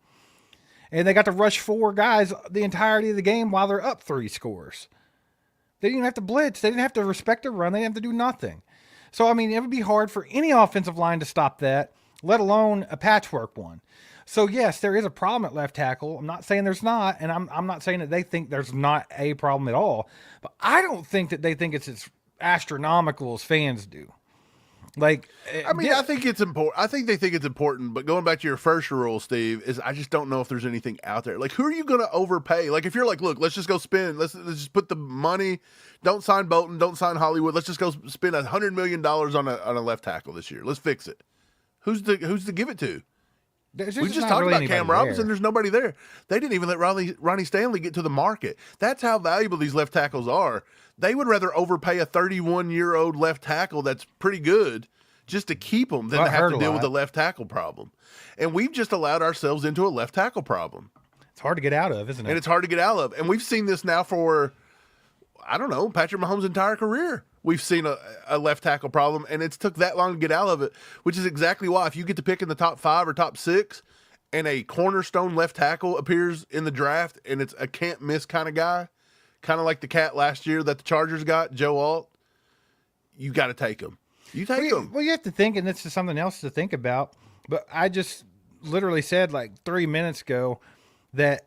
And they got to rush 4 guys the entirety of the game while they're up 3 scores. They didn't even have to blitz. They didn't have to respect a run. They didn't have to do nothing. So, I mean, it would be hard for any offensive line to stop that, let alone a patchwork one. So, yes, there is a problem at left tackle. I'm not saying there's not, and I'm not saying that they think there's not a problem at all. But I don't think that they think it's as astronomical as fans do. Like, I mean, I think it's important. I think they think it's important. But going back to your first rule, Steve, is I just don't know if there's anything out there. Like, who are you going to overpay? Like, if you're like, look, let's just go spend. Let's just put the money. Don't sign Bolton. Don't sign Hollywood. Let's just go spend $100 million on a left tackle this year. Let's fix it. Who's to give it to? We just talked about Cam Robinson. There's nobody there. They didn't even let Ronnie Stanley get to the market. That's how valuable these left tackles are. They would rather overpay a 31-year-old left tackle that's pretty good just to keep him than to have to deal with the left tackle problem. And we've just allowed ourselves into a left tackle problem. It's hard to get out of, isn't it? And it's hard to get out of. And we've seen this now for, I don't know, Patrick Mahomes' entire career. We've seen a left tackle problem, and it's took that long to get out of it, which is exactly why if you get to pick in the top 5 or top 6 and a cornerstone left tackle appears in the draft and it's a can't-miss kind of guy, kind of like the cat last year that the Chargers got, Joe Alt, you got to take him. You take him. Well, you have to think, and this is something else to think about, but I just literally said like 3 minutes ago that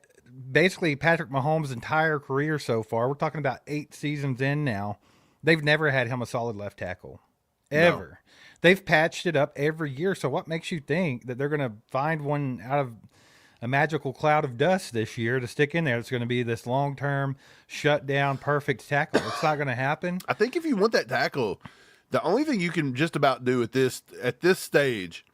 basically Patrick Mahomes' entire career so far, we're talking about 8 seasons in now, they've never had him a solid left tackle, ever. No. They've patched it up every year. So what makes you think that they're going to find one out of a magical cloud of dust this year to stick in there? It's going to be this long-term, shut-down, perfect tackle. It's not going to happen. I think if you want that tackle, the only thing you can just about do at this stage,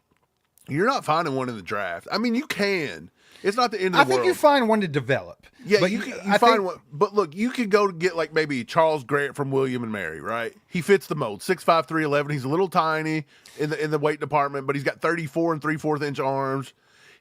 you're not finding one in the draft. I mean, you can. It's not the end of the world. I think you find one to develop. Yeah, but you find one. But look, you could go to get like maybe Charles Grant from William and Mary, right? He fits the mold. 6'5", 311. He's a little tiny in the weight department, but he's got 34 and 3/4 inch arms.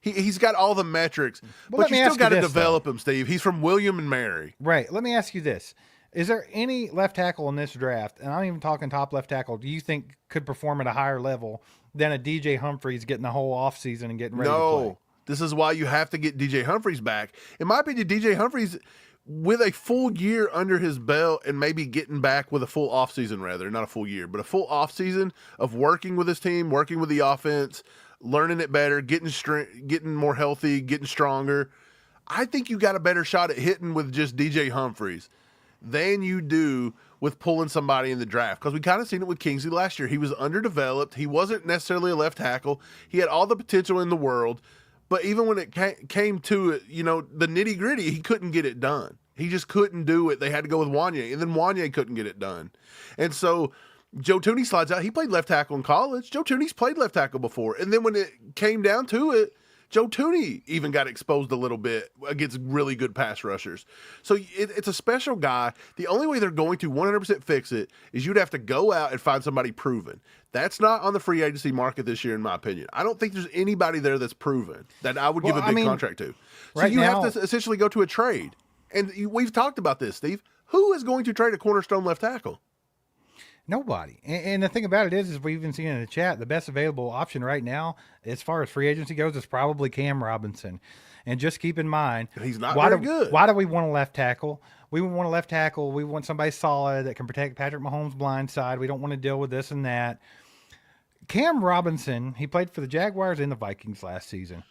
He's got all the metrics, but you still got to develop him, Steve. He's from William and Mary. Right. Let me ask you this. Is there any left tackle in this draft, and I'm even talking top left tackle, do you think could perform at a higher level than a DJ Humphries getting the whole offseason and getting ready to play? This is why you have to get DJ Humphries back. In my opinion, DJ Humphries, with a full year under his belt and maybe getting back with a full offseason, rather, not a full year, but a full offseason of working with his team, working with the offense, learning it better, getting more healthy, getting stronger. I think you got a better shot at hitting with just DJ Humphries than you do with pulling somebody in the draft. Because we kind of seen it with Kingsley last year. He was underdeveloped. He wasn't necessarily a left tackle. He had all the potential in the world. But even when it came to it, the nitty gritty, he couldn't get it done. He just couldn't do it. They had to go with Wanye, and then Wanye couldn't get it done. And so Joe Tooney slides out. He played left tackle in college. Joe Tooney's played left tackle before. And then when it came down to it, Joe Tooney even got exposed a little bit against really good pass rushers. So it's a special guy. The only way they're going to 100% fix it is you'd have to go out and find somebody proven. That's not on the free agency market this year, in my opinion. I don't think there's anybody there that's proven that I would give a big contract to. So you have to essentially go to a trade. And we've talked about this, Steve. Who is going to trade a cornerstone left tackle? Nobody. And the thing about it is we've even seen in the chat, the best available option right now, as far as free agency goes, is probably Cam Robinson. And just keep in mind, he's not very good. Why do we want a left tackle? We want a left tackle. We want somebody solid that can protect Patrick Mahomes' blind side. We don't want to deal with this and that. Cam Robinson, he played for the Jaguars and the Vikings last season.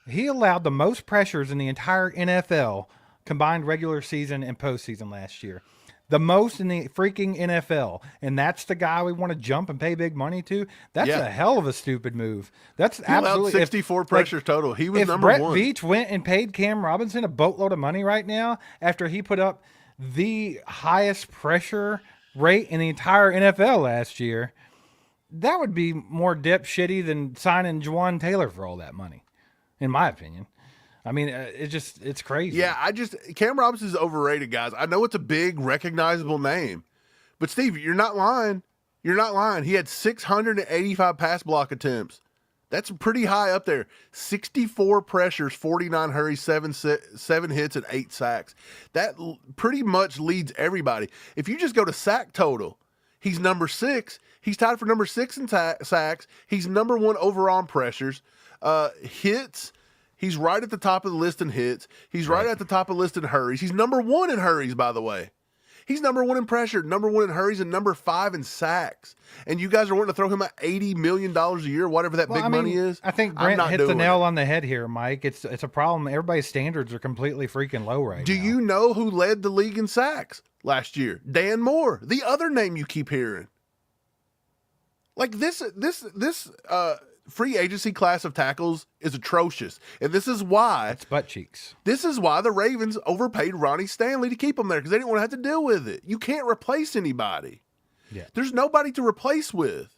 He allowed the most pressures in the entire NFL, combined regular season and postseason last year. The most in the freaking NFL. And that's the guy we want to jump and pay big money to? That's a hell of a stupid move. That's absolutely... He allowed 64 pressures total. He was number Brett one. Veach went and paid Cam Robinson a boatload of money right now after he put up the highest pressure rate in the entire NFL last year, that would be more dipshitty than signing Juwan Taylor for all that money, in my opinion. I mean, it's crazy. Yeah, Cam Robinson's overrated, guys. I know it's a big, recognizable name, but Steve, you're not lying. You're not lying. He had 685 pass block attempts. That's pretty high up there. 64 pressures, 49 hurries, 7 hits, and 8 sacks. That pretty much leads everybody. If you just go to sack total, he's number 6. He's tied for number 6 in sacks. He's number 1 overall in pressures. Hits, he's right at the top of the list in hits. He's right at the top of the list in hurries. He's number 1 in hurries, by the way. He's number 1 in pressure, number 1 in hurries, and number 5 in sacks. And you guys are wanting to throw him at $80 million a year, whatever that money is. I think Brent hit the nail on the head here, Mike. It's a problem. Everybody's standards are completely freaking low right now. Do you know who led the league in sacks last year? Dan Moore, the other name you keep hearing. Like this free agency class of tackles is atrocious. And this is why... It's butt cheeks. This is why the Ravens overpaid Ronnie Stanley to keep him there, because they didn't want to have to deal with it. You can't replace anybody. Yeah. There's nobody to replace with.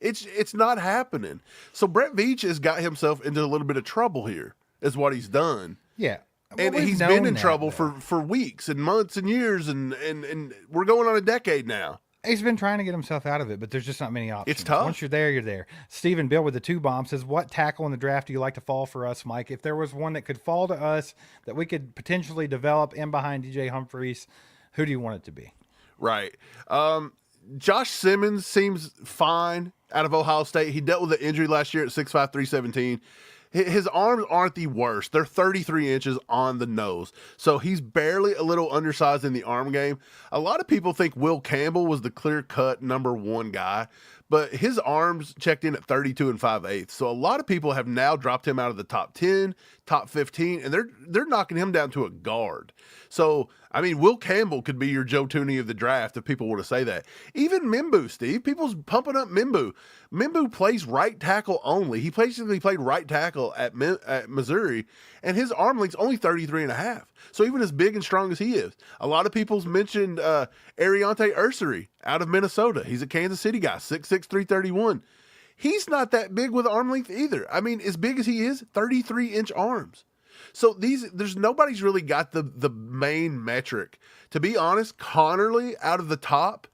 It's not happening. So Brett Veach has got himself into a little bit of trouble here, is what he's done. Yeah. And he's been in trouble for weeks and months and years, and we're going on a decade now. He's been trying to get himself out of it, but there's just not many options. It's tough. Once you're there, you're there. Stephen Bill with the 2 bomb says, what tackle in the draft do you like to fall for us, Mike? If there was one that could fall to us that we could potentially develop in behind DJ Humphries, who do you want it to be? Right. Josh Simmons seems fine out of Ohio State. He dealt with an injury last year at 6'5", 317. His arms aren't the worst. They're 33 inches on the nose. So he's barely a little undersized in the arm game. A lot of people think Will Campbell was the clear-cut number 1 guy, but his arms checked in at 32 5/8. So a lot of people have now dropped him out of the top 10, top 15, and they're knocking him down to a guard. So, I mean, Will Campbell could be your Joe Tooney of the draft if people were to say that. Even Mimbu, Steve. People's pumping up Mimbu. Mimbu plays right tackle only. He basically played right tackle at Missouri, and his arm length's only 33 1/2. So even as big and strong as he is. A lot of people's mentioned Ariante Ursery out of Minnesota. He's a Kansas City guy, 6'6", 331. He's not that big with arm length either. I mean, as big as he is, 33-inch arms. So nobody's really got the main metric. To be honest, Connerly out of the top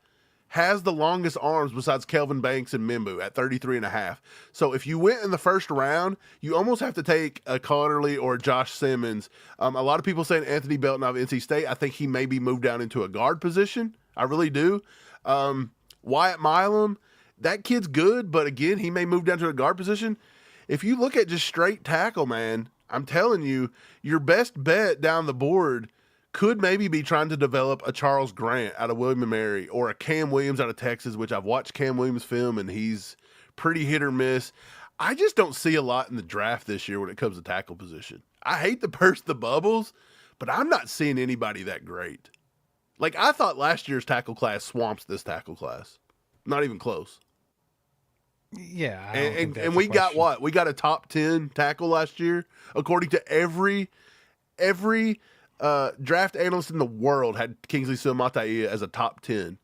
has the longest arms besides Kelvin Banks and Mimbu at 33 1/2. So if you went in the first round, you almost have to take a Connerly or a Josh Simmons. A lot of people saying Anthony Belton out of NC State. I think he may be moved down into a guard position. I really do. Wyatt Milam, that kid's good, but again, he may move down to a guard position. If you look at just straight tackle, man, I'm telling you, your best bet down the board could maybe be trying to develop a Charles Grant out of William & Mary or a Cam Williams out of Texas, which I've watched Cam Williams film, and he's pretty hit or miss. I just don't see a lot in the draft this year when it comes to tackle position. I hate to burst the bubbles, but I'm not seeing anybody that great. Like, I thought last year's tackle class swamps this tackle class. Not even close. Yeah. And we got what? We got a top 10 tackle last year. According to every draft analyst in the world had Kingsley Suamataia as a top 10.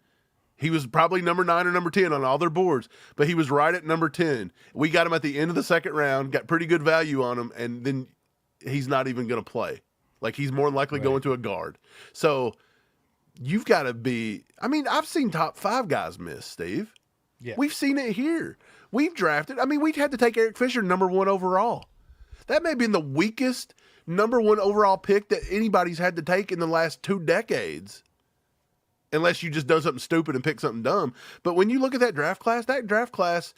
He was probably number 9 or number 10 on all their boards, but he was right at number 10. We got him at the end of the second round, got pretty good value on him, and then he's not even going to play. Like, he's more than likely going to a guard. So you've got to be – I mean, I've seen top 5 guys miss, Steve. Yeah. We've seen it here. We've drafted – I mean, we had to take Eric Fisher number 1 overall. That may have been the weakest number 1 overall pick that anybody's had to take in the last 2 decades. Unless you just done something stupid and pick something dumb. But when you look at that draft class,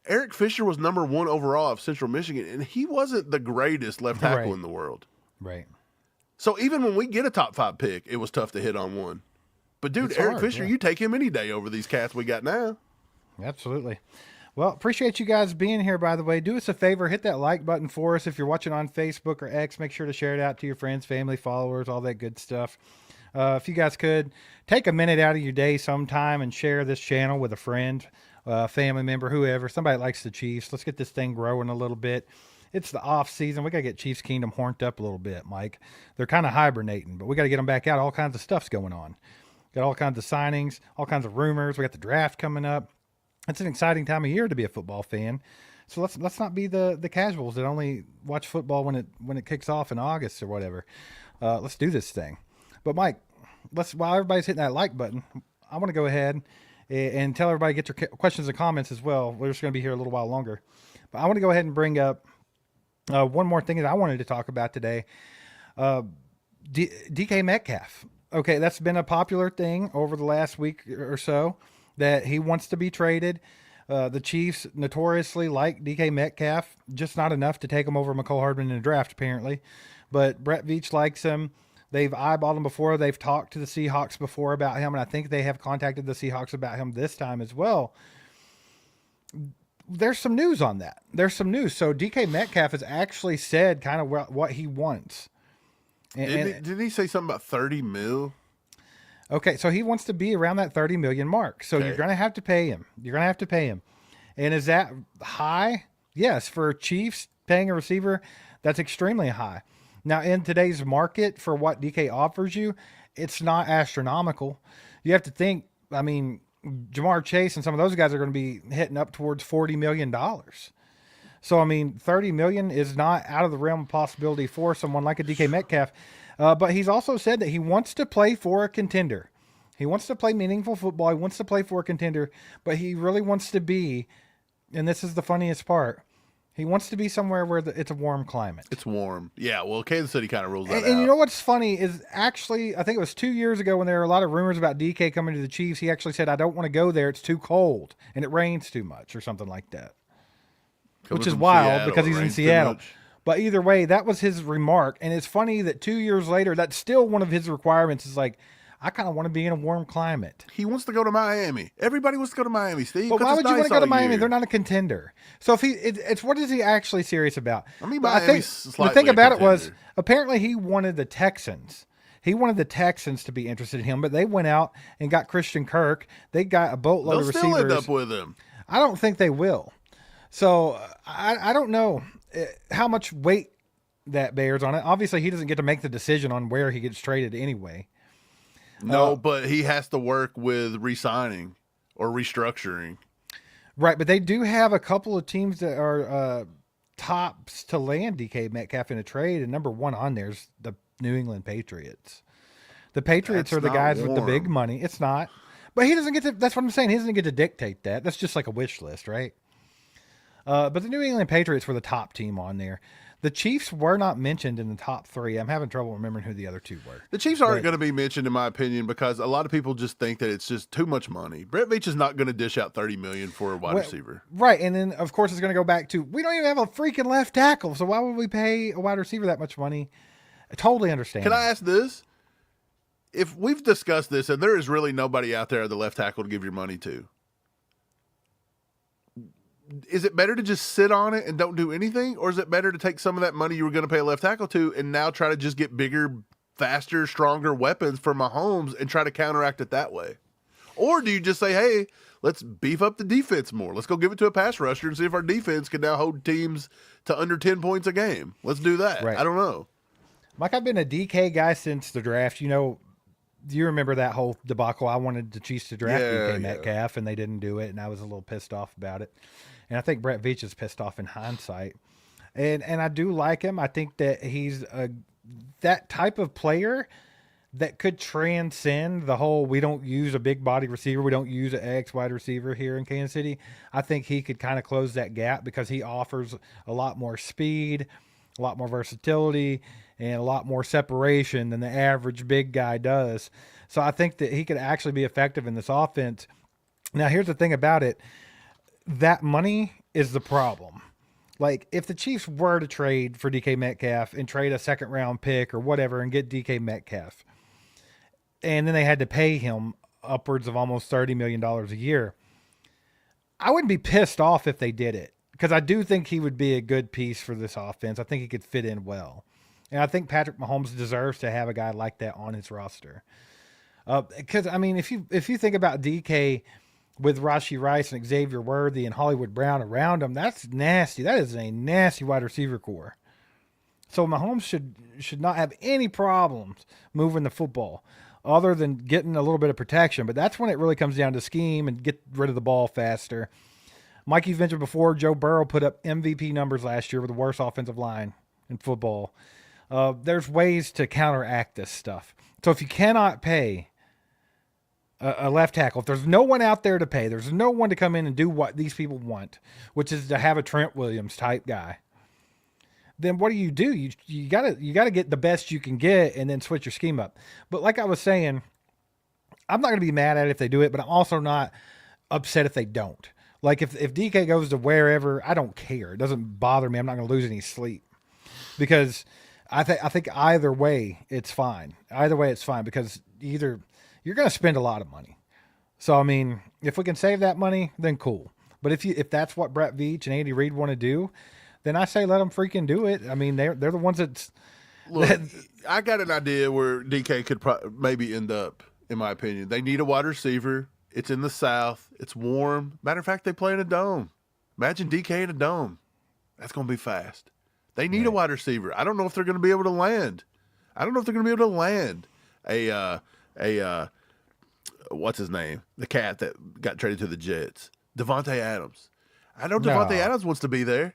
Eric Fisher was number 1 overall of Central Michigan, and he wasn't the greatest left tackle in the world. Right. So even when we get a top 5 pick, it was tough to hit on one. But, dude, Eric Fisher, you take him any day over these cats we got now. Absolutely. Well, appreciate you guys being here, by the way. Do us a favor, hit that like button for us. If you're watching on Facebook or X, make sure to share it out to your friends, family, followers, all that good stuff. If you guys could, take a minute out of your day sometime and share this channel with a friend, family member, whoever, somebody that likes the Chiefs. Let's get this thing growing a little bit. It's the off season. We got to get Chiefs Kingdom horned up a little bit, Mike. They're kind of hibernating, but we got to get them back out. All kinds of stuff's going on. Got all kinds of signings, all kinds of rumors. We got the draft coming up. It's an exciting time of year to be a football fan. So let's not be the casuals that only watch football when it kicks off in August or whatever. Let's do this thing. But Mike, while everybody's hitting that like button, I want to go ahead and tell everybody, get your questions and comments as well. We're just going to be here a little while longer. But I want to go ahead and bring up one more thing that I wanted to talk about today. DK Metcalf. Okay, that's been a popular thing over the last week or so, that he wants to be traded. The Chiefs notoriously like DK Metcalf, just not enough to take him over McCole Hardman in the draft, apparently. But Brett Veach likes him. They've eyeballed him before. They've talked to the Seahawks before about him, and I think they have contacted the Seahawks about him this time as well. There's some news on that. There's some news. So DK Metcalf has actually said kind of what he wants. Didn't he say something about 30 mil? Okay, so he wants to be around that 30 million mark. So You're going to have to pay him. You're going to have to pay him. And is that high? Yes, for Chiefs paying a receiver, that's extremely high. Now, in today's market, for what DK offers you, it's not astronomical. You have to think, I mean, Jamar Chase and some of those guys are going to be hitting up towards $40 million. So, I mean, 30 million is not out of the realm of possibility for someone like a DK Metcalf. But he's also said that he wants to play for a contender. He wants to play meaningful football. He wants to play for a contender, but he really wants to be, and this is the funniest part, he wants to be somewhere where it's a warm climate. It's warm. Yeah, well, Kansas City kind of rules that out. And you know what's funny is actually, I think it was 2 years ago when there were a lot of rumors about DK coming to the Chiefs, he actually said, I don't want to go there. It's too cold and it rains too much or something like that. Which is wild because he's in Seattle. But either way, that was his remark. And it's funny that 2 years later, that's still one of his requirements is like, I kind of want to be in a warm climate. He wants to go to Miami. Everybody wants to go to Miami, Steve. But why would you want to go to Miami? They're not a contender. So if it's what is he actually serious about? I mean, Miami's the thing about it was apparently he wanted the Texans. He wanted the Texans to be interested in him, but they went out and got Christian Kirk. They got a boatload of receivers. They'll still end up with him. I don't think they will. So I don't know how much weight that bears on it. Obviously, he doesn't get to make the decision on where he gets traded anyway. No, but he has to work with re-signing or restructuring. Right, but they do have a couple of teams that are tops to land DK Metcalf in a trade, and number one on there is the New England Patriots. The Patriots are the guys with the big money. It's not. But he doesn't get to, that's what I'm saying, he doesn't get to dictate that. That's just like a wish list, right? But the New England Patriots were the top team on there. The Chiefs were not mentioned in the top three. I'm having trouble remembering who the other two were. The Chiefs aren't going to be mentioned, in my opinion, because a lot of people just think that it's just too much money. Brett Veach is not going to dish out $30 million for a wide receiver. Right, and then, of course, it's going to go back to, we don't even have a freaking left tackle, so why would we pay a wide receiver that much money? I totally understand. Can I ask this? If we've discussed this, and there is really nobody out there at the left tackle to give your money to, is it better to just sit on it and don't do anything? Or is it better to take some of that money you were going to pay a left tackle to and now try to just get bigger, faster, stronger weapons for Mahomes and try to counteract it that way? Or do you just say, hey, let's beef up the defense more. Let's go give it to a pass rusher and see if our defense can now hold teams to under 10 points a game. Let's do that. Right. I don't know. Mike, I've been a DK guy since the draft. You know, do you remember that whole debacle? I wanted the Chiefs to draft DK Metcalf, and they didn't do it, and I was a little pissed off about it. And I think Brett Veach is pissed off in hindsight. And I do like him. I think that he's that type of player that could transcend the whole, we don't use a big body receiver, we don't use an X wide receiver here in Kansas City. I think he could kind of close that gap because he offers a lot more speed, a lot more versatility, and a lot more separation than the average big guy does. So I think that he could actually be effective in this offense. Now, here's the thing about it. That money is the problem. Like, if the Chiefs were to trade for DK Metcalf and trade a second-round pick or whatever and get DK Metcalf, and then they had to pay him upwards of almost $30 million a year, I wouldn't be pissed off if they did it because I do think he would be a good piece for this offense. I think he could fit in well. And I think Patrick Mahomes deserves to have a guy like that on his roster. Because, I mean, if you think about DK with Rashee Rice and Xavier Worthy and Hollywood Brown around him, that's nasty. That is a nasty wide receiver core. So Mahomes should not have any problems moving the football other than getting a little bit of protection. But that's when it really comes down to scheme and get rid of the ball faster. Mikey's mentioned before, Joe Burrow put up MVP numbers last year with the worst offensive line in football. There's ways to counteract this stuff. So if you cannot pay a left tackle, if there's no one out there to pay, there's no one to come in and do what these people want, which is to have a Trent Williams type guy, then what do? You gotta get the best you can get and then switch your scheme up. But like I was saying, I'm not gonna be mad at it if they do it, but I'm also not upset if they don't. Like if DK goes to wherever, I don't care. It doesn't bother me. I'm not gonna lose any sleep because I think either way it's fine. Either way it's fine because either you're gonna spend a lot of money. So I mean, if we can save that money, then cool. But if that's what Brett Veach and Andy Reid want to do, then I say let them freaking do it. I mean, they're the ones that's. Look, I got an idea where DK could maybe end up. In my opinion, they need a wide receiver. It's in the South. It's warm. Matter of fact, they play in a dome. Imagine DK in a dome. That's going to be fast. They need a wide receiver. I don't know if they're going to be able to land. A what's his name? The cat that got traded to the Jets. Devontae Adams. I know Devontae Adams wants to be there,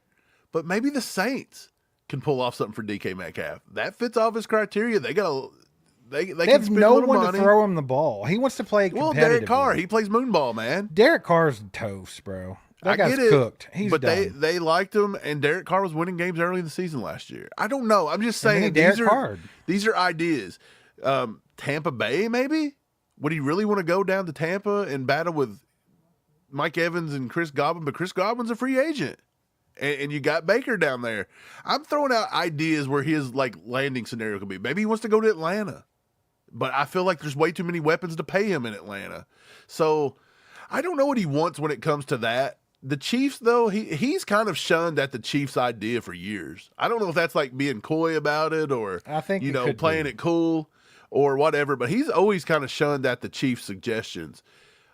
but maybe the Saints can pull off something for DK Metcalf. That fits off his criteria. They have no one to throw him the ball. He wants to play competitively. Well, Derek Carr, he plays moonball, man. Derek Carr's toast, bro. That guy's cooked. He's but done. they liked him, and Derek Carr was winning games early in the season last year. I don't know. I'm just saying these are ideas. Tampa Bay, maybe? Would he really want to go down to Tampa and battle with Mike Evans and Chris Godwin? But Chris Godwin's a free agent. And you got Baker down there. I'm throwing out ideas where his landing scenario could be. Maybe he wants to go to Atlanta. But I feel like there's way too many weapons to pay him in Atlanta. So I don't know what he wants when it comes to that. The Chiefs, though, he's kind of shunned at the Chiefs' idea for years. I don't know if that's like being coy about it or I think playing it cool or whatever. But he's always kind of shunned at the Chiefs' suggestions.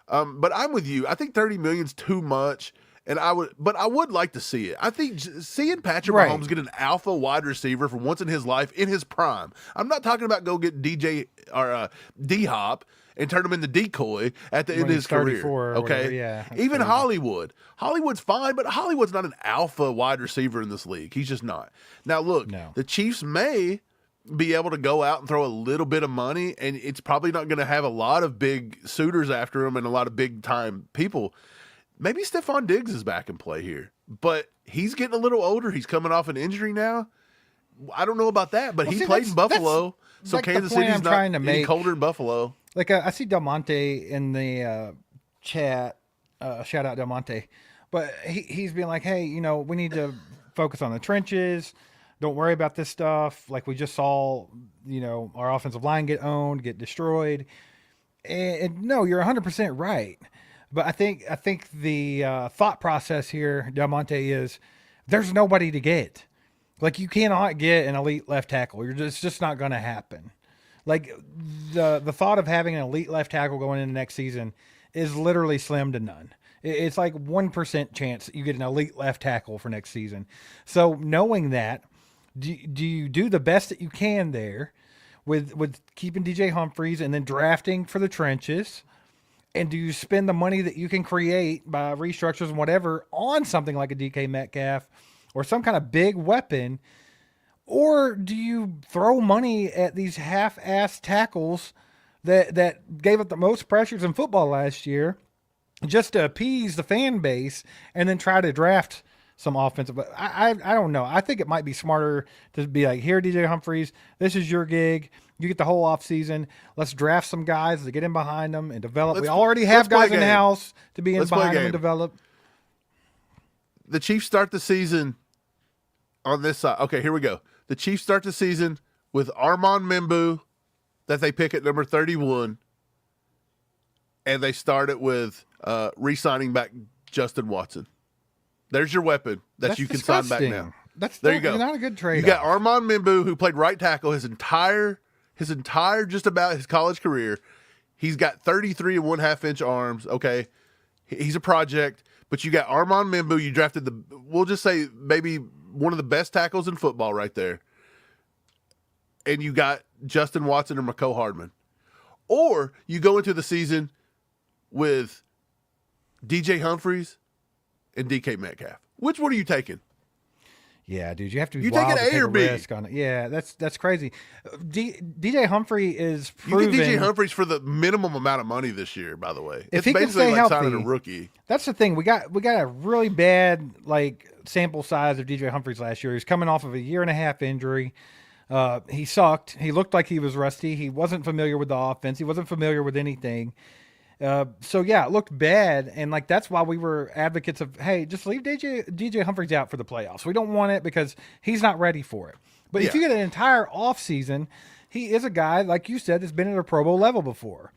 But I'm with you. I think $30 million's too much. But I would like to see it. I think seeing Patrick Mahomes get an alpha wide receiver for once in his life in his prime. I'm not talking about go get DJ or D-Hop and turn him into decoy at the end of his career. Okay, yeah, even crazy. Hollywood's fine, but Hollywood's not an alpha wide receiver in this league. He's just not. Now look, the Chiefs may be able to go out and throw a little bit of money, and it's probably not going to have a lot of big suitors after him and a lot of big time people. Maybe Stephon Diggs is back in play here, but he's getting a little older. He's coming off an injury now. I don't know about that, but he played in Buffalo, so like Kansas City's not any colder than Buffalo. Like I see Del Monte in the chat. Shout out Del Monte, but he's being like, "Hey, we need to focus on the trenches. Don't worry about this stuff. Like we just saw, our offensive line get owned, get destroyed." And no, you're 100% right. But I think the thought process here, Del Monte, is there's nobody to get. Like you cannot get an elite left tackle. It's just not going to happen. Like the thought of having an elite left tackle going into next season is literally slim to none. It's like 1% chance that you get an elite left tackle for next season. So knowing that, do you do the best that you can there with keeping DJ Humphries and then drafting for the trenches? And do you spend the money that you can create by restructures and whatever on something like a DK Metcalf or some kind of big weapon? Or do you throw money at these half-assed tackles that gave up the most pressures in football last year just to appease the fan base and then try to draft some offensive? I don't know. I think it might be smarter to be like, here, DJ Humphries, this is your gig. You get the whole offseason. Let's draft some guys to get in behind them and develop. We already have guys in the house to be in behind them and develop. The Chiefs start the season on this side. Okay, here we go. The Chiefs start the season with Armand Membu that they pick at number 31. And they start it with re-signing back Justin Watson. There's your weapon that That's you can disgusting. sign back now. There you go. Not a good trade. You got Armand Mimbu, who played right tackle his entire just about his college career. He's got 33 and 1/2 inch arms. Okay. He's a project, but you got Armand Mimbu. You drafted we'll just say maybe one of the best tackles in football right there. And you got Justin Watson or McCole Hardman. Or you go into the season with DJ Humphries and DK Metcalf. Which one are you taking? Yeah, dude, you have to be You wild taking to A take or a B? risk on it. Yeah, that's crazy. DJ Humphrey is proven. You get DJ Humphries for the minimum amount of money this year, by the way. If It's he can basically stay like healthy, signing a rookie. That's the thing. We got a really bad sample size of DJ Humphries last year. He's coming off of a 1.5 year injury. He sucked. He looked like he was rusty. He wasn't familiar with the offense. He wasn't familiar with anything. So yeah, it looked bad, and that's why we were advocates of, hey, just leave DJ Humphries out for the playoffs. We don't want it because he's not ready for it. But if you get an entire offseason, he is a guy, like you said, that's been at a Pro Bowl level before.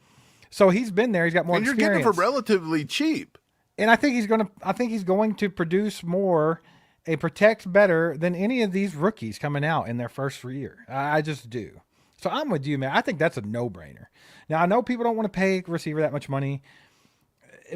So he's been there. He's got more And you're experience. getting him for relatively cheap. And I think he's going to produce more and protect better than any of these rookies coming out in their first year. I just do. So I'm with you, man. I think that's a no-brainer. Now, I know people don't want to pay a receiver that much money,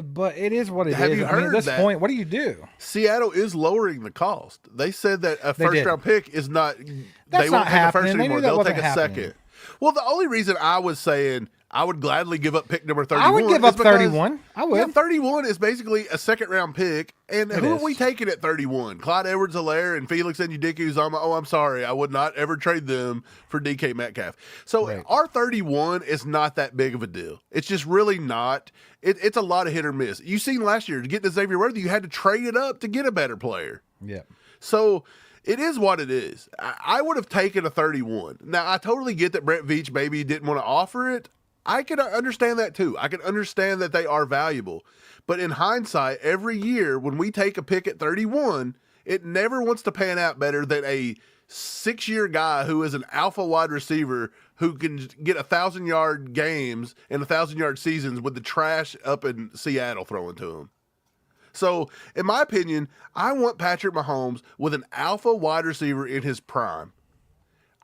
but it is what it is. Have you heard at this that? point, what do you do? Seattle is lowering the cost. They said that a first-round pick is not – That's they not won't take a first happening. They anymore. knew that They'll wasn't take a happening. second. Well, the only reason I was saying I would gladly give up pick number 31 I would give is up because 31. I would. Yeah, 31 is basically a second-round pick. And who are we taking at 31? Clyde Edwards-Helaire and Felix Njudike-Uzomah. Oh, I'm sorry. I would not ever trade them for DK Metcalf. So our 31 is not that big of a deal. It's just really not. It's a lot of hit or miss. You seen last year, to get to Xavier Worthy, you had to trade it up to get a better player. Yeah. So it is what it is. I would have taken a 31. Now, I totally get that Brett Veach maybe didn't want to offer it. I can understand that too. I can understand that they are valuable. But in hindsight, every year when we take a pick at 31, it never wants to pan out better than a 6-year guy who is an alpha wide receiver who can get 1,000-yard games and 1,000-yard seasons with the trash up in Seattle throwing to him. So, in my opinion, I want Patrick Mahomes with an alpha wide receiver in his prime.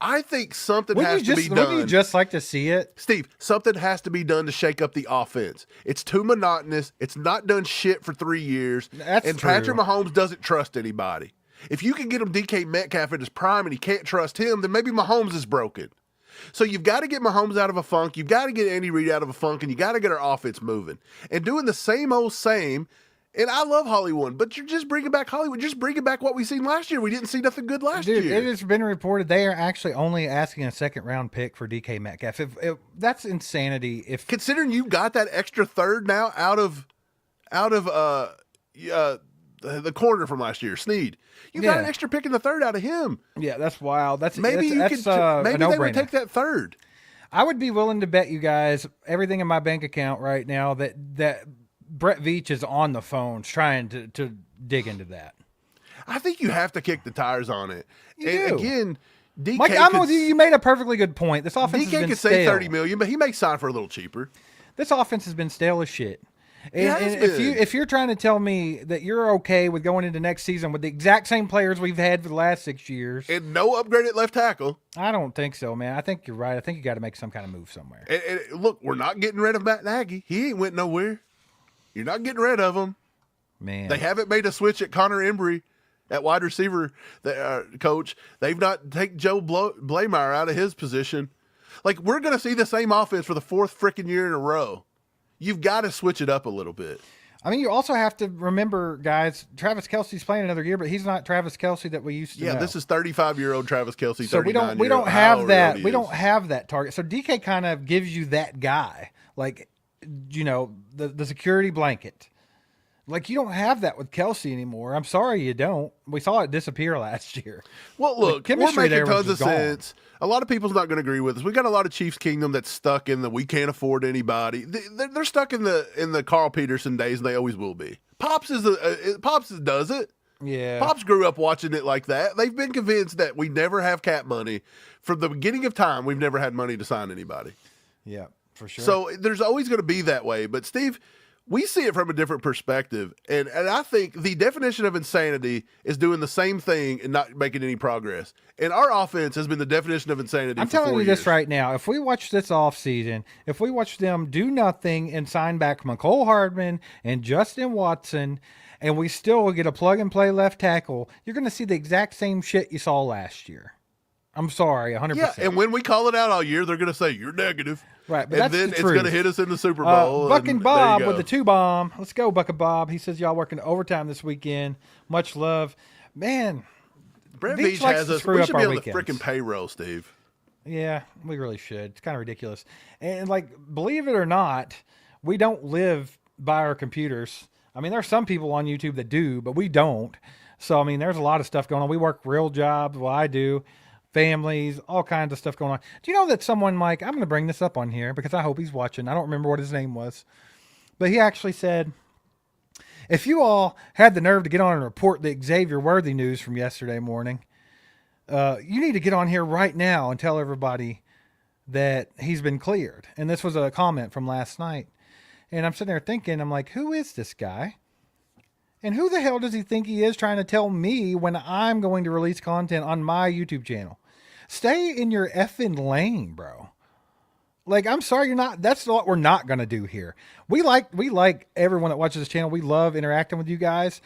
I think something has to be done. Wouldn't you just like to see it? Steve, something has to be done to shake up the offense. It's too monotonous. It's not done shit for 3 years. That's true. Patrick Mahomes doesn't trust anybody. If you can get him DK Metcalf in his prime and he can't trust him, then maybe Mahomes is broken. So you've got to get Mahomes out of a funk. You've got to get Andy Reid out of a funk, and you got to get our offense moving. And doing the same old same. And I love Hollywood, but you're just bringing back Hollywood. Just bringing back what we seen last year. We didn't see nothing good last year. It has been reported they are actually only asking a second-round pick for DK Metcalf. That's insanity. If considering you got that extra third now out of the corner from last year, Snead, you got an extra pick in the third out of him. Yeah, that's wild. Maybe they would take that third. I would be willing to bet you guys everything in my bank account right now that Brett Veach is on the phones trying to dig into that. I think you have to kick the tires on it. You and do. Again, DK Mike, I'm with you. You made a perfectly good point. This offense DK has been could stale. say $30 million, but he may sign for a little cheaper. This offense has been stale as shit. And been. if you're trying to tell me that you're okay with going into next season with the exact same players we've had for the last 6 years, And no upgrade at left tackle. I don't think so, man. I think you're right. I think you got to make some kind of move somewhere. And look, we're not getting rid of Matt Nagy. He ain't went nowhere. You're not getting rid of him. Man, They haven't made a switch at Connor Embry at wide receiver coach. They've not taken Joe Blameyer out of his position. Like, we're going to see the same offense for the 4th freaking year in a row. You've got to switch it up a little bit. I mean, you also have to remember, guys, Travis Kelce's playing another year, but he's not Travis Kelce that we used to know. This is 35-year-old Travis Kelce. So we don't have that. We don't have that target. So DK kind of gives you that guy, like, the security blanket. Like, you don't have that with Kelce anymore. I'm sorry you don't. We saw it disappear last year. Well, look, we're chemistry making there was tons of just gone. sense. A lot of people's not going to agree with us. We got a lot of Chiefs Kingdom that's stuck in the we can't afford anybody. They're stuck in the Carl Peterson days, and they always will be. Pops does it. Yeah. Pops grew up watching it like that. They've been convinced that we never have cap money. From the beginning of time, we've never had money to sign anybody. Yeah, for sure. So there's always going to be that way. But, Steve, we see it from a different perspective. And I think the definition of insanity is doing the same thing and not making any progress. And our offense has been the definition of insanity. I'm telling you this right now. If we watch this offseason, if we watch them do nothing and sign back McCole Hardman and Justin Watson, and we still get a plug-and-play left tackle, you're going to see the exact same shit you saw last year. I'm sorry, 100%. Yeah, and when we call it out all year, they're going to say, you're negative. Right, but and that's then the it's truth. going to hit us in the Super Bowl. Buck and Bob with the two. 2-bomb. Let's go, Buck and Bob. He says y'all working overtime this weekend. Much love. Man, Brett Beach Beach likes has to us. screw We up should our be on the weekends. freaking payroll, Steve. Yeah, we really should. It's kind of ridiculous. And like, believe it or not, we don't live by our computers. I mean, there's some people on YouTube that do, but we don't. So, I mean, there's a lot of stuff going on. We work real jobs. Well, I do. Families, all kinds of stuff going on. Do you know that someone, Mike, I'm going to bring this up on here because I hope he's watching. I don't remember what his name was. But he actually said, if you all had the nerve to get on and report the Xavier Worthy news from yesterday morning, you need to get on here right now and tell everybody that he's been cleared. And this was a comment from last night. And I'm sitting there thinking, I'm like, who is this guy? And who the hell does he think he is trying to tell me when I'm going to release content on my YouTube channel? Stay in your effing lane, bro. Like, I'm sorry, you're not. That's what we're not going to do here. We like everyone that watches this channel. We love interacting with you guys.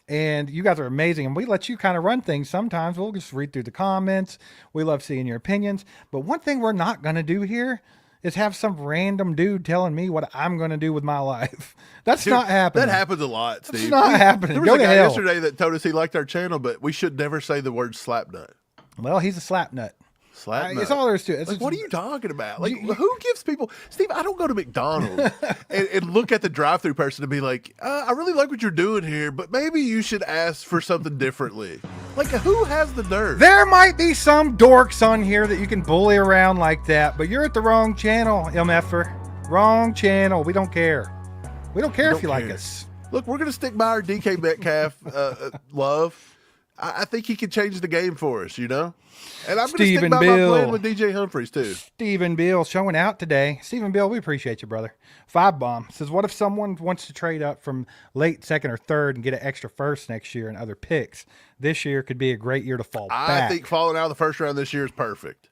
And you guys are amazing. And we let you kind of run things. Sometimes we'll just read through the comments. We love seeing your opinions. But one thing we're not going to do here is have some random dude telling me what I'm going to do with my life. That's not happening. That happens a lot, Steve. It's not happening. There was Go a to guy hell. yesterday that told us he liked our channel, but we should never say the word slapnut. Well, he's a slap nut. Slapnut. It's all there is to it. Like, what are you talking about? Like, who gives people... Steve, I don't go to McDonald's and look at the drive-thru person and be like, I really like what you're doing here, but maybe you should ask for something differently. Like, who has the nerve? There might be some dorks on here that you can bully around like that, but you're at the wrong channel, MFer. Wrong channel. We don't care. We don't care if you like us. Look, we're going to stick by our DK Metcalf love. I think he can change the game for us, you know? And I'm going to stick by my plan with DJ Humphries, too. Stephen Bill showing out today. Stephen Bill, we appreciate you, brother. 5-bomb says, what if someone wants to trade up from late second or third and get an extra first next year and other picks? This year could be a great year to fall back. I think falling out of the first round this year is perfect.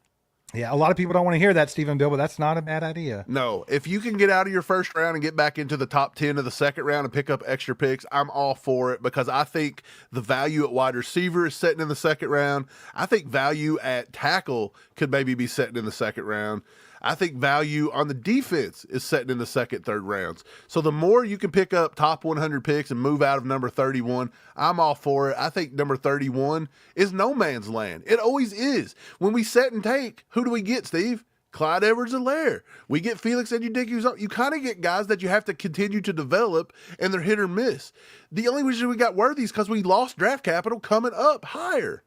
Yeah, a lot of people don't want to hear that, Stephen Bill, but that's not a bad idea. No, if you can get out of your first round and get back into the top 10 of the second round and pick up extra picks, I'm all for it because I think the value at wide receiver is setting in the second round. I think value at tackle could maybe be setting in the second round. I think value on the defense is setting in the second, third rounds. So the more you can pick up top 100 picks and move out of number 31, I'm all for it. I think number 31 is no man's land. It always is. When we set and take, who do we get, Steve? Clyde Edwards-Helaire. We get Felix and you kind of get guys that you have to continue to develop, and they're hit or miss. The only reason we got Worthy is because we lost draft capital coming up higher.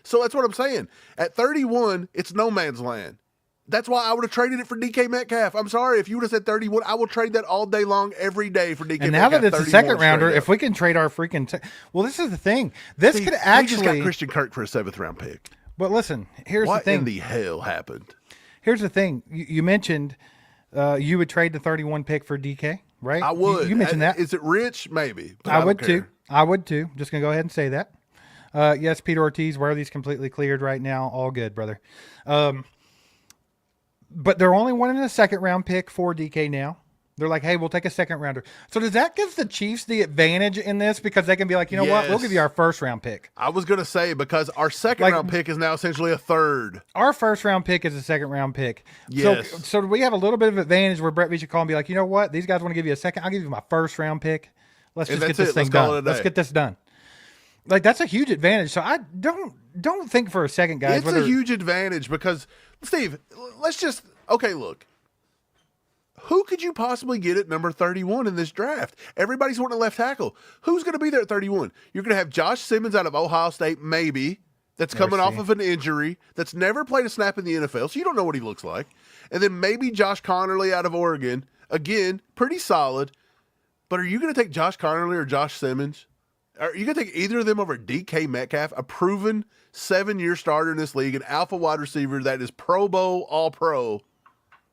So that's what I'm saying. At 31, it's no man's land. That's why I would have traded it for DK Metcalf. I'm sorry. If you would have said 31, I will trade that all day long, every day for DK Metcalf. And now that it's a second rounder, if we can trade our freaking... well, this is the thing. This could actually... We just got Christian Kirk for a 7th round pick. But listen, here's the What thing. in the hell happened? Here's the thing. You mentioned you would trade the 31 pick for DK, right? I would. You mentioned that. Is it rich? Maybe. But I would don't care. too. I would too. Just going to go ahead and say that. Yes, Peter Ortiz, Worthy's completely cleared right now. All good, brother. But they're only wanting a second round pick for DK now. They're like, hey, we'll take a second rounder. So does that give the Chiefs the advantage in this? Because they can be like, you know what? We'll give you our first round pick. I was going to say, because our second round pick is now essentially a third. Our first round pick is a second round pick. Yes. So do we have a little bit of advantage where Brett Veach should call and be like, you know what? These guys want to give you a second. I'll give you my first round pick. Let's just get this thing done. Let's get this done. Like, that's a huge advantage. So I don't think for a second, guys. It's a huge advantage because, Steve, let's just, okay, look. Who could you possibly get at number 31 in this draft? Everybody's wanting a left tackle. Who's going to be there at 31? You're going to have Josh Simmons out of Ohio State, maybe, that's coming off of an injury, that's never played a snap in the NFL, so you don't know what he looks like. And then maybe Josh Connerly out of Oregon. Again, pretty solid. But are you going to take Josh Connerly or Josh Simmons? Are you going to take either of them over DK Metcalf, a proven 7-year starter in this league, an alpha wide receiver that is Pro Bowl, All-Pro?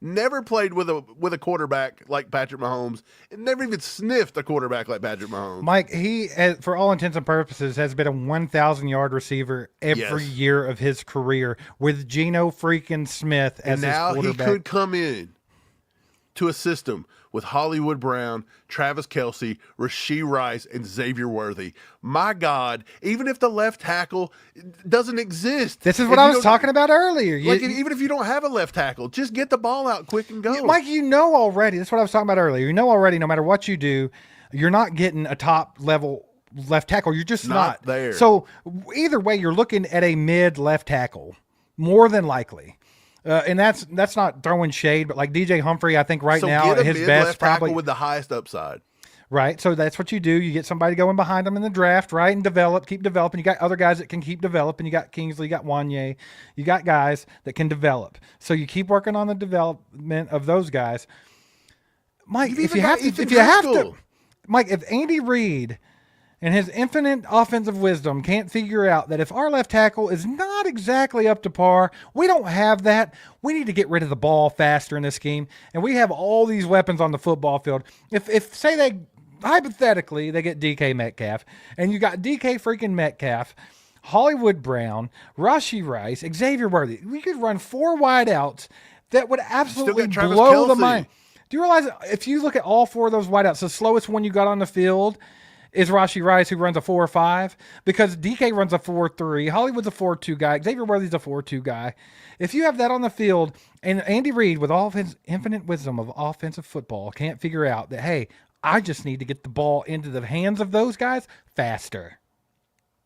Never played with a quarterback like Patrick Mahomes, and never even sniffed a quarterback like Patrick Mahomes. Mike, he, for all intents and purposes, has been a 1,000-yard receiver every year of his career with Geno freaking Smith as his quarterback. And now he could come in to a system with Hollywood Brown, Travis Kelce, Rashee Rice, and Xavier Worthy. My God, even if the left tackle doesn't exist. This is what I was talking about earlier. Even if you don't have a left tackle, just get the ball out quick and go. Mike, you know already. That's what I was talking about earlier. You know already, no matter what you do, you're not getting a top-level left tackle. You're just not there. So either way, you're looking at a mid left tackle, more than likely. And that's not throwing shade, but like DJ Humphrey, I think right now at his best, probably with the highest upside. Right, so that's what you do. You get somebody going behind them in the draft, right, and keep developing. You got other guys that can keep developing. You got Kingsley, you got Wanye, you got guys that can develop. So you keep working on the development of those guys. Mike, if you have to, Mike, if Andy Reid and his infinite offensive wisdom can't figure out that if our left tackle is not exactly up to par, we don't have that. We need to get rid of the ball faster in this scheme. And we have all these weapons on the football field. If say they, hypothetically, they get DK Metcalf, and you got DK freaking Metcalf, Hollywood Brown, Rashee Rice, Xavier Worthy, we could run 4 wideouts that would absolutely blow the mind. Do you realize if you look at all 4 of those wideouts, the slowest one you got on the field is Rashee Rice, who runs a 4.5, because DK runs a 4.3. Hollywood's a 4.2 guy. Xavier Worthy's a 4.2 guy. If you have that on the field, and Andy Reid, with all of his infinite wisdom of offensive football, can't figure out that, hey, I just need to get the ball into the hands of those guys faster.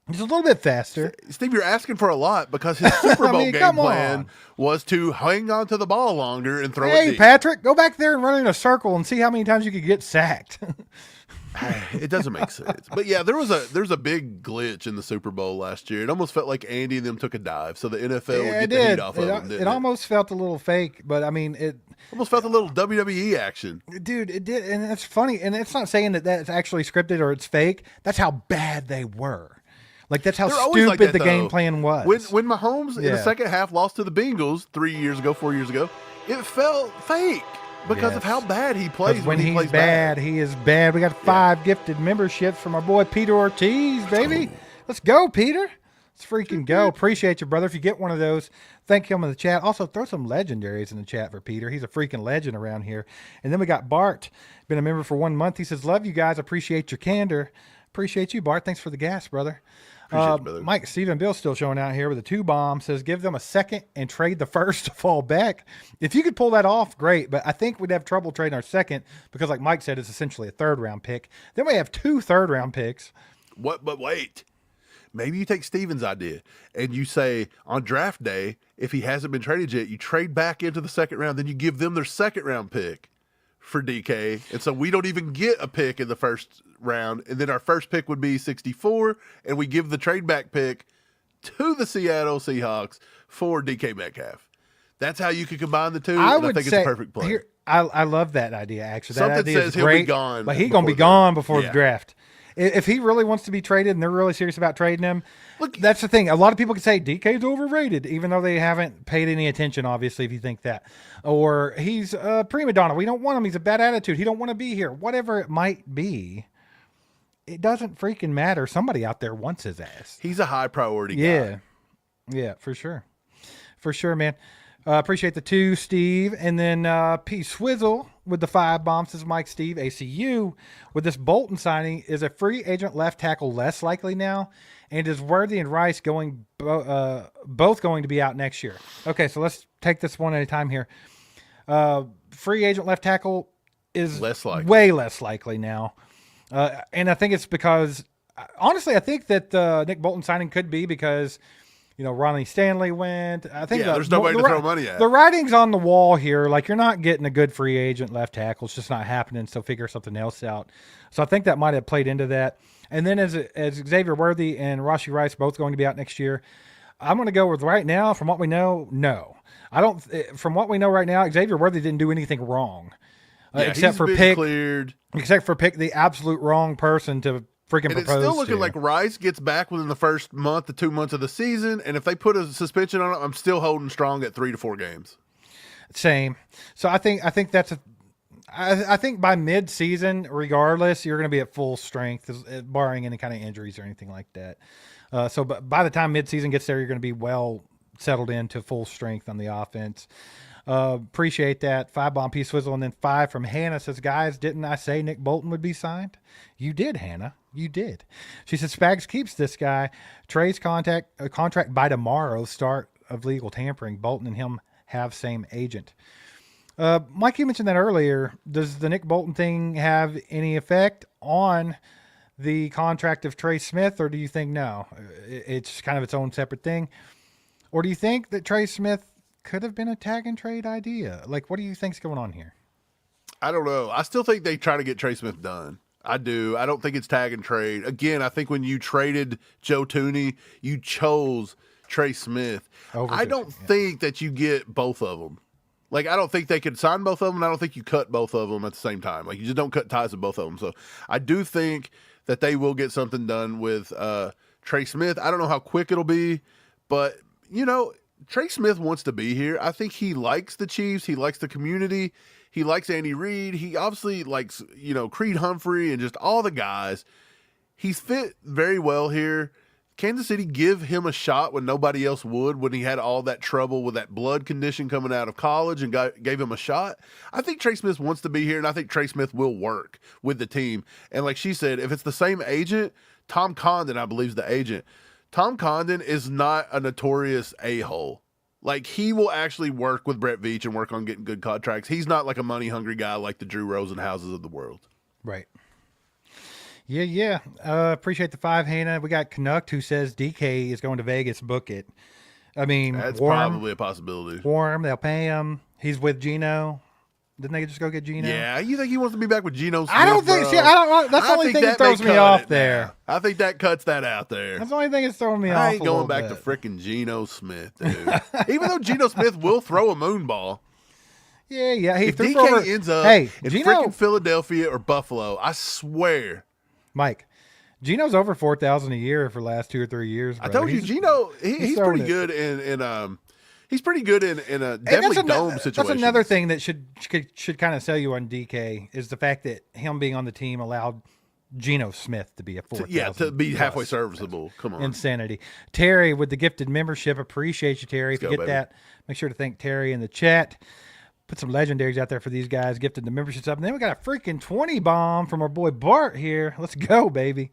Just a little bit faster. Steve, you're asking for a lot because his Super Bowl game plan was to hang on to the ball longer and throw it deep. Hey, Patrick, go back there and run in a circle and see how many times you could get sacked. It doesn't make sense. But yeah, there's a big glitch in the Super Bowl last year. It almost felt like Andy and them took a dive, so the NFL would get the heat off of them. It almost felt a little fake, but I mean, it almost felt a little WWE action. Dude, it did, and it's funny, and it's not saying that that's actually scripted or it's fake. That's how bad they were. Like, that's how stupid like that, the game plan was. When Mahomes in the second half lost to the Bengals 4 years ago, it felt fake. Because of how bad he plays. When he's bad, he is bad. We got 5 gifted memberships from our boy Peter Ortiz, baby. Let's go, Peter. Let's freaking go. Appreciate you, brother. If you get one of those, thank him in the chat. Also, throw some legendaries in the chat for Peter. He's a freaking legend around here. And then we got Bart, been a member for 1 month. He says, love you guys. Appreciate your candor. Appreciate you, Bart. Thanks for the gas, brother. Mike, Stephen Bill's still showing out here with a 2 bomb. Says, give them a second and trade the first to fall back. If you could pull that off, great. But I think we'd have trouble trading our second because, like Mike said, it's essentially a 3rd-round pick. Then we have 2 3rd-round picks. What? But wait. Maybe you take Steven's idea and you say on draft day, if he hasn't been traded yet, you trade back into the 2nd round. Then you give them their 2nd-round pick for DK. And so we don't even get a pick in the 1st round. And then our first pick would be 64. And we give the trade back pick to the Seattle Seahawks for DK Metcalf. That's how you could combine the two. I think it's a perfect play. I love that idea, actually. That Something idea says is he'll great, be gone. but he's going to be gone before the draft. If he really wants to be traded and they're really serious about trading him, look, that's the thing. A lot of people can say DK's overrated, even though they haven't paid any attention, obviously, if you think that. Or he's a prima donna. We don't want him. He's a bad attitude. He don't want to be here. Whatever it might be, it doesn't freaking matter. Somebody out there wants his ass. He's a high priority guy. Yeah, for sure. For sure, man. Appreciate the 2, Steve. And then P. Swizzle with the 5 bombs, says Mike Steve. ACU with this Bolton signing, is a free agent left tackle less likely now? And is Worthy and Rice both going to be out next year? Okay, so let's take this one at a time here. Free agent left tackle is way less likely now. And I think it's because, honestly, I think that Nick Bolton signing could be because, you know, Ronnie Stanley went. I think there's nobody to throw money at. The writing's on the wall here. Like, you're not getting a good free agent left tackle. It's just not happening, so figure something else out. So I think that might have played into that. And then as Xavier Worthy and Rashee Rice both going to be out next year, I'm going to go with right now, from what we know, no. I don't. From what we know right now, Xavier Worthy didn't do anything wrong. Except for pick the absolute wrong person to freaking propose. And it's still looking like Rice gets back within the first month to 2 months of the season, and if they put a suspension on it, I'm still holding strong at 3 to 4 games. Same. So I think I think by mid-season, regardless, you're going to be at full strength, barring any kind of injuries or anything like that. So by the time mid-season gets there, you're going to be well settled into full strength on the offense. Appreciate that. 5 bomb P Swizzle, and then 5 from Hannah says, guys, didn't I say Nick Bolton would be signed? You did, Hannah. You did. She says Spags keeps this guy. Trey's contract by tomorrow, start of legal tampering. Bolton and him have same agent. Mike, you mentioned that earlier. Does the Nick Bolton thing have any effect on the contract of Trey Smith, or do you think no? It's kind of its own separate thing? Or do you think that Trey Smith could have been a tag and trade idea? Like, what do you think's going on here? I don't know. I still think they try to get Trey Smith done. I do. I don't think it's tag and trade. Again, I think when you traded Joe Tooney, you chose Trey Smith. I don't think that you get both of them. Like, I don't think they could sign both of them, and I don't think you cut both of them at the same time. Like, you just don't cut ties with both of them. So I do think that they will get something done with Trey Smith. I don't know how quick it'll be, but, you know, Trey Smith wants to be here. I think he likes the Chiefs. He likes the community. He likes Andy Reid. He obviously likes, you know, Creed Humphrey and just all the guys. He's fit very well here. Kansas City give him a shot when nobody else would, when he had all that trouble with that blood condition coming out of college, and gave him a shot. I think Trey Smith wants to be here, and I think Trey Smith will work with the team. And like she said, if it's the same agent, Tom Condon, I believe, is the agent. Tom Condon is not a notorious a-hole. Like, he will actually work with Brett Veach and work on getting good contracts. He's not like a money-hungry guy like the Drew Rosenhauses of the world. Right. Yeah. Appreciate the 5, Hannah. We got Canuck who says DK is going to Vegas. Book it. I mean, that's probably a possibility. Warm. They'll pay him. He's with Gino. Didn't they just go get Gino? Yeah, you think he wants to be back with Geno Smith? I don't think. See, I don't. That's the only thing that throws me off there. I think that cuts that out there. That's the only thing that's throwing me off. I ain't going back to frickin' Geno Smith, dude. Even though Geno Smith will throw a moonball. Yeah. He if DK ends up in frickin' Philadelphia or Buffalo, I swear. Mike, Geno's over 4,000 a year for the last 2 or 3 years. Bro. I told you, Geno. He's pretty good in He's pretty good in a definitely dome situation. That's another thing that should kind of sell you on DK is the fact that him being on the team allowed Geno Smith to be a 4,000. To be halfway serviceable. Come on. Insanity. Terry with the gifted membership. Appreciate you, Terry. If you get that, make sure to thank Terry in the chat. Put some legendaries out there for these guys. Gifted the memberships up. And then we got a freaking 20 bomb from our boy Bart here. Let's go, baby.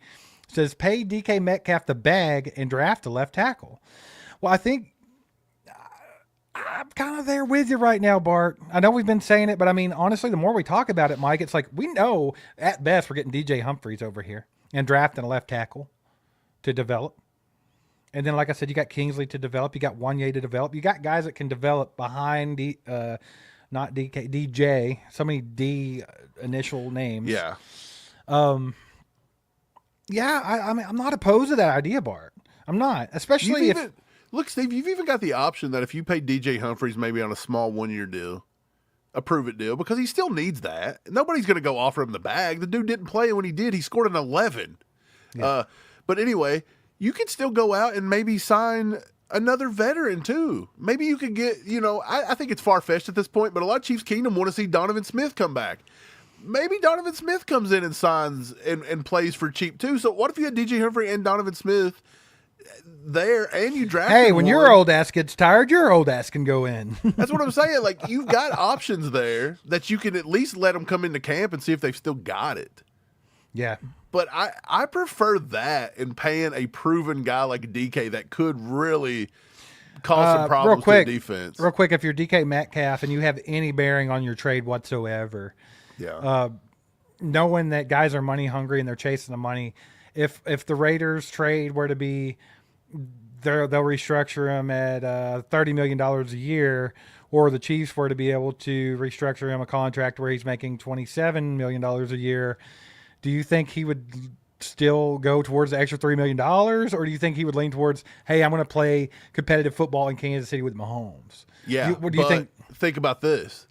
It says, pay DK Metcalf the bag and draft a left tackle. Well, I think I'm kind of there with you right now, Bart. I know we've been saying it, but I mean, honestly, the more we talk about it, Mike, it's like we know at best we're getting DJ Humphries over here and drafting a left tackle to develop. And then, like I said, you got Kingsley to develop. You got Wanye to develop. You got guys that can develop behind not DK, DJ. So many D initial names. Yeah. Yeah, I mean, I'm not opposed to that idea, Bart. I'm not, especially if. Look, Steve, you've even got the option that if you pay DJ Humphries maybe on a small 1-year deal, a prove-it deal, because he still needs that. Nobody's going to go offer him the bag. The dude didn't play, and when he did, he scored an 11. Yeah. But anyway, you can still go out and maybe sign another veteran, too. Maybe you could get, I think it's far-fetched at this point, but a lot of Chiefs Kingdom want to see Donovan Smith come back. Maybe Donovan Smith comes in and signs and plays for cheap, too. So what if you had DJ Humphrey and Donovan Smith there and you draft? Hey, when your old ass gets tired, your old ass can go in. That's what I'm saying. Like, you've got options there that you can at least let them come into camp and see if they've still got it. Yeah. But I prefer that in paying a proven guy like DK that could really cause some problems to the defense. Real quick, if you're DK Metcalf and you have any bearing on your trade whatsoever, knowing that guys are money hungry and they're chasing the money, if the Raiders trade were to be, they'll restructure him at $30 million a year, or the Chiefs were to be able to restructure him a contract where he's making $27 million a year, do you think he would still go towards the extra $3 million, or do you think he would lean towards, hey, I'm going to play competitive football in Kansas City with Mahomes? Yeah. What do you think? Think about this.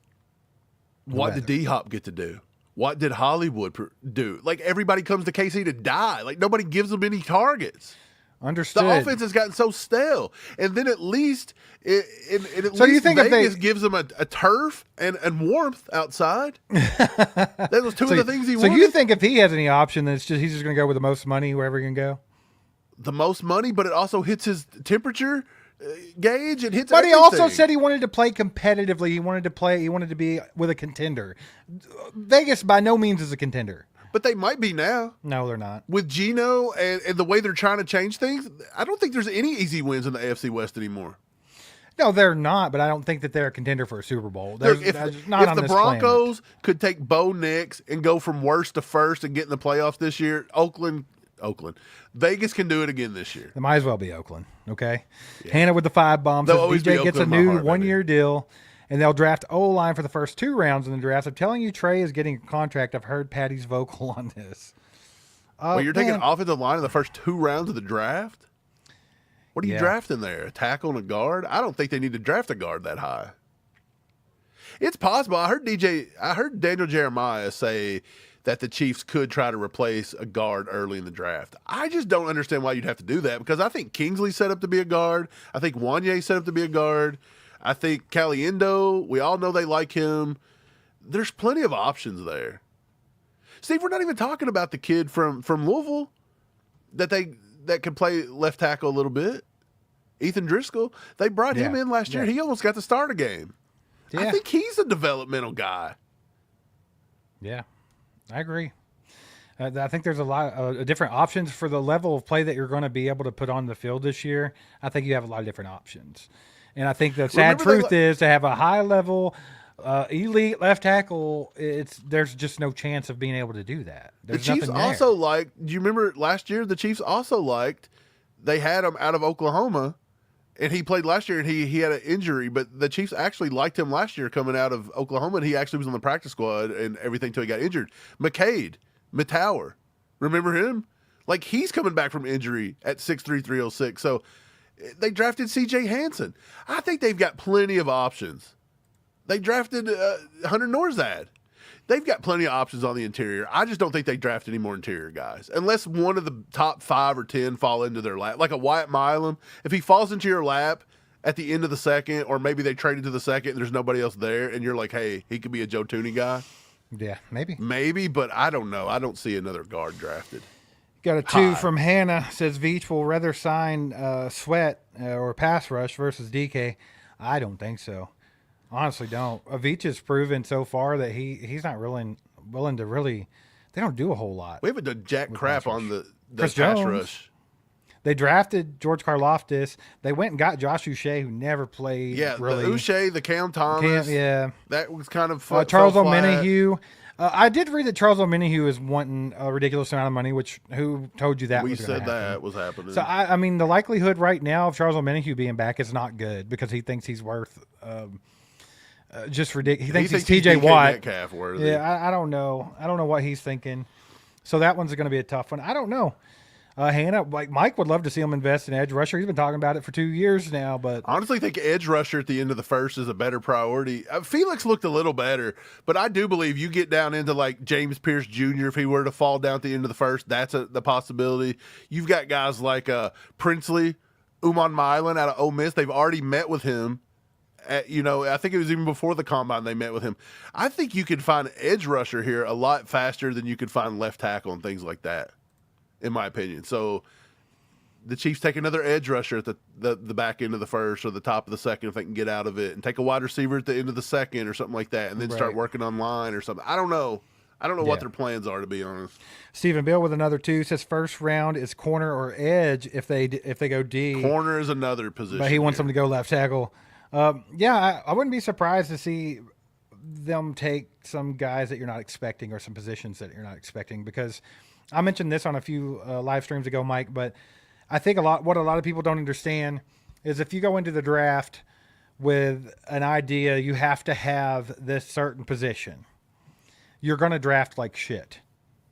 What did D-Hop get to do? What did Hollywood do? Like, everybody comes to KC to die. Like, nobody gives them any targets. Understood. The offense has gotten so stale, and then at least So you think if Vegas they- gives them a turf and warmth outside. That was two of the things he So wanted. you think if he has any option, then he's just going to go with the most money wherever he can go? The most money, but it also hits his temperature gauge. It hits. But he also everything. said he wanted to play competitively. He wanted to be with a contender. Vegas by no means is a contender. But they might be now. No, they're not. With Geno and the way they're trying to change things, I don't think there's any easy wins in the AFC West anymore. No, they're not, but I don't think that they're a contender for a Super Bowl. Look, If if not on the this Broncos could take Bo Nix and go from worst to first and get in the playoffs this year, Vegas can do it again this year. it might as well be Oakland, okay? Hannah with the 5 bombs. They'll Says always be DJ gets a Oakland in my new heart, baby. 1-year deal, and they'll draft O-line for the first 2 rounds in the draft. I'm telling you, Trey is getting a contract. I've heard Patty's vocal on this. Well, you're taking man. offensive line in the first 2 rounds of the draft? What are you Yeah. drafting there? A tackle and a guard? I don't think they need to draft a guard that high. It's possible. I heard Daniel Jeremiah say that the Chiefs could try to replace a guard early in the draft. I just don't understand why you'd have to do that, because I think Kingsley's set up to be a guard. I think Wanye's set up to be a guard. I think Caliendo, we all know they like him. There's plenty of options there. Steve, we're not even talking about the kid from Louisville that could play left tackle a little bit. Ethan Driscoll. They brought him in last year. Yeah. He almost got to start a game. Yeah. I think he's a developmental guy. Yeah, I agree. I think there's a lot of different options for the level of play that you're going to be able to put on the field this year. I think you have a lot of different options. And I think the sad truth is to have a high level elite left tackle, there's just no chance of being able to do that. There's The Chiefs nothing there. also do you remember last year, the Chiefs also they had him out of Oklahoma, and he played last year, and he had an injury, but the Chiefs actually liked him last year coming out of Oklahoma, and he actually was on the practice squad and everything until he got injured. Mittauer, remember him? Like, he's coming back from injury at 6'3", 306. So they drafted C.J. Hansen. I think they've got plenty of options. They drafted Hunter Norzad. They've got plenty of options on the interior. I just don't think they draft any more interior guys. Unless one of the top 5 or 10 fall into their lap. Like a Wyatt Milam. If he falls into your lap at the end of the second, or maybe they traded to the second and there's nobody else there, and you're like, hey, he could be a Joe Tooney guy. Yeah, maybe. Maybe, but I don't know. I don't see another guard drafted. Got a 2 from Hannah. Says Veach will rather sign Sweat or pass rush versus DK. I don't think so. Honestly, don't. Veach has proven so far that he's not willing to really. They don't do a whole lot. We haven't done jack crap on the Chris pass Jones. rush. They drafted George Karlaftis. They went and got Josh Uche, who never played. Yeah, really. the Uche, the Cam Thomas. Yeah. That was kind of Charles fell flat. O'Menihue. I did read that Charles O'Menihue is wanting a ridiculous amount of money, who told you that We was gonna said happen? that was happening. So, I mean, the likelihood right now of Charles O'Menihue being back is not good because he thinks he's worth just ridiculous. He thinks he's TJ Watt. Metcalf worthy. Yeah, I don't know. I don't know what he's thinking. So that one's going to be a tough one. I don't know. Hannah, like Mike would love to see him invest in edge rusher. He's been talking about it for 2 years now, but Honestly, I think edge rusher at the end of the first is a better priority. Felix looked a little better, but I do believe you get down into like James Pierce Jr. if he were to fall down at the end of the first, that's the possibility. You've got guys like Princely, Uman Milan out of Ole Miss. They've already met with him. I think it was even before the combine they met with him. I think you could find edge rusher here a lot faster than you could find left tackle and things like that, in my opinion. So the Chiefs take another edge rusher at the back end of the first or the top of the second if they can get out of it, and take a wide receiver at the end of the second or something like that, and then start working on line or something. I don't know what their plans are, to be honest. Stephen Bill with another 2 says first round is corner or edge if they go D. Corner is another position. But he wants them to go left tackle. I wouldn't be surprised to see them take some guys that you're not expecting or some positions that you're not expecting, because I mentioned this on a few live streams ago, Mike, but I think what a lot of people don't understand is if you go into the draft with an idea you have to have this certain position, you're going to draft like shit.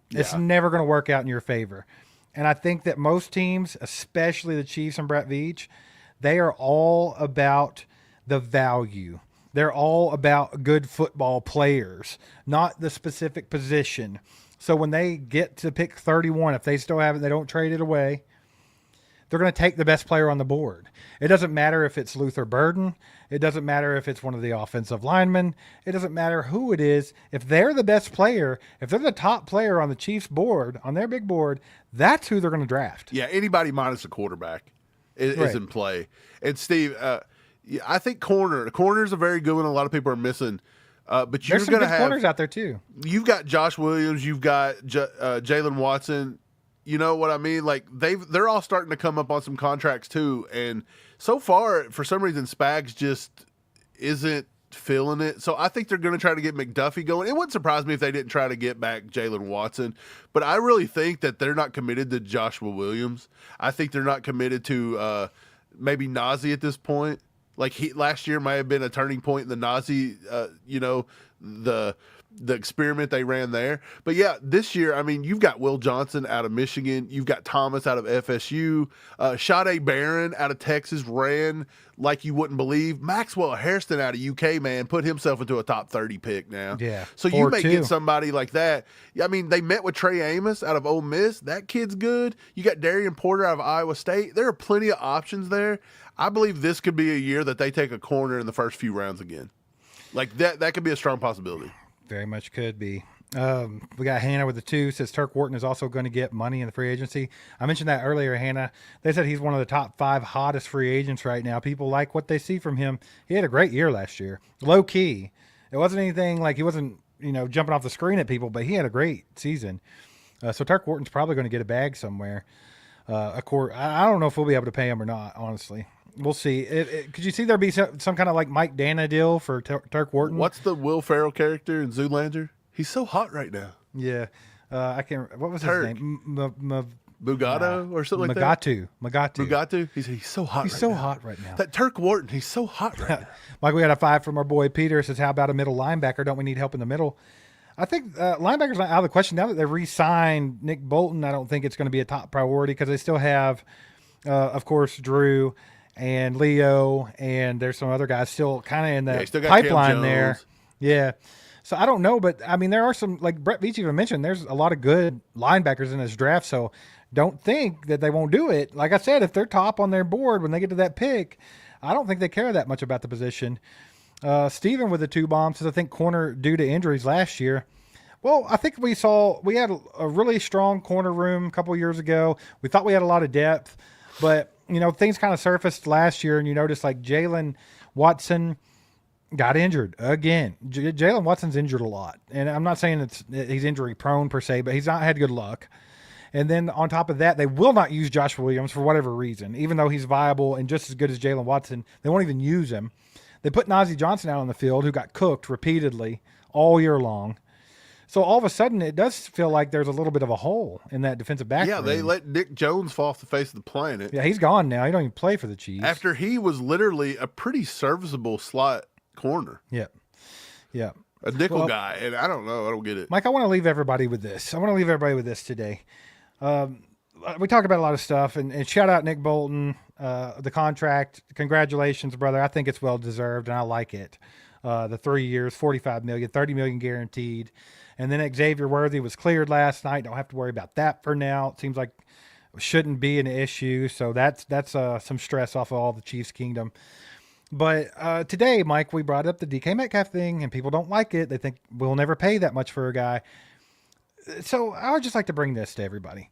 Yeah. It's never going to work out in your favor. And I think that most teams, especially the Chiefs and Brett Veach, they are all about the value. They're all about good football players, not the specific position. So when they get to pick 31, if they still have it, they don't trade it away, they're going to take the best player on the board. It doesn't matter if it's Luther Burden. It doesn't matter if it's one of the offensive linemen. It doesn't matter who it is. If they're the best player, if they're the top player on the Chiefs board, on their big board, that's who they're going to draft. Yeah, anybody minus a quarterback is in play. And Steve, I think corner's a very good one. A lot of people are missing. But you're There's some going to good have corners out there too. You've got Josh Williams. You've got Jalen Watson. You know what I mean? Like they're all starting to come up on some contracts too. And so far, for some reason, Spags just isn't feeling it. So I think they're going to try to get McDuffie going. It wouldn't surprise me if they didn't try to get back Jalen Watson. But I really think that they're not committed to Joshua Williams. I think they're not committed to maybe Nazi at this point. Like last year might have been a turning point in the Nazi, the experiment they ran there. But yeah, this year, I mean, you've got Will Johnson out of Michigan. You've got Thomas out of FSU. Sade Barron out of Texas ran like you wouldn't believe. Maxwell Hairston out of UK, man, put himself into a top 30 pick now. Yeah. So you may get somebody like that. I mean, they met with Trey Amos out of Ole Miss. That kid's good. You got Darian Porter out of Iowa State. There are plenty of options there. I believe this could be a year that they take a corner in the first few rounds again. Like that could be a strong possibility. Very much could be. We got Hannah with the 2, says Turk Wharton is also going to get money in the free agency. I mentioned that earlier, Hannah. They said he's one of the top 5 hottest free agents right now. People like what they see from him. He had a great year last year. Low key. It wasn't anything like he wasn't, jumping off the screen at people, but he had a great season. So Turk Wharton's probably going to get a bag somewhere. I don't know if we'll be able to pay him or not, honestly. We'll see. Could you see there be some kind of like Mike Dana deal for Turk Wharton? What's the Will Ferrell character in Zoolander? He's so hot right now. Yeah. I can't. What was Turk. his name? Bugatti or something like that? Magatu. He's so hot He's right so now. hot right now. That Turk Wharton, he's so hot right now. Mike, we got a 5 from our boy Peter. Says, how about a middle linebacker? Don't we need help in the middle? I think linebackers not out of the question. Now that they've re-signed Nick Bolton, I don't think it's going to be a top priority because they still have, of course, Drew and Leo, and there's some other guys still kind of in the pipeline there. Yeah. So I don't know, but I mean, there are some, like Brett Veach even mentioned, there's a lot of good linebackers in this draft. So don't think that they won't do it. Like I said, if they're top on their board when they get to that pick, I don't think they care that much about the position. Steven with the 2 bombs says, I think corner due to injuries last year. Well, I think we had a really strong corner room a couple of years ago. We thought we had a lot of depth, but things kind of surfaced last year, and you notice like Jalen Watson got injured again. Jalen Watson's injured a lot, and I'm not saying he's injury prone per se, but he's not had good luck. And then on top of that, they will not use Josh Williams for whatever reason, even though he's viable and just as good as Jalen Watson. They won't even use him. They put Najee Johnson out on the field, who got cooked repeatedly all year long. So all of a sudden, it does feel like there's a little bit of a hole in that defensive back. Yeah, they let Nick Jones fall off the face of the planet. Yeah, he's gone now. He don't even play for the Chiefs. After he was literally a pretty serviceable slot corner. Yeah. A nickel guy, and I don't know. I don't get it. Mike, I want to leave everybody with this. Today. We talked about a lot of stuff, and shout out Nick Bolton, the contract. Congratulations, brother. I think it's well-deserved, and I like it. The 3 years, $45 million, $30 million guaranteed. And then Xavier Worthy was cleared last night. Don't have to worry about that for now. It seems like it shouldn't be an issue. So that's some stress off of all the Chiefs kingdom. But today, Mike, we brought up the DK Metcalf thing, and people don't like it. They think we'll never pay that much for a guy. So I would just like to bring this to everybody.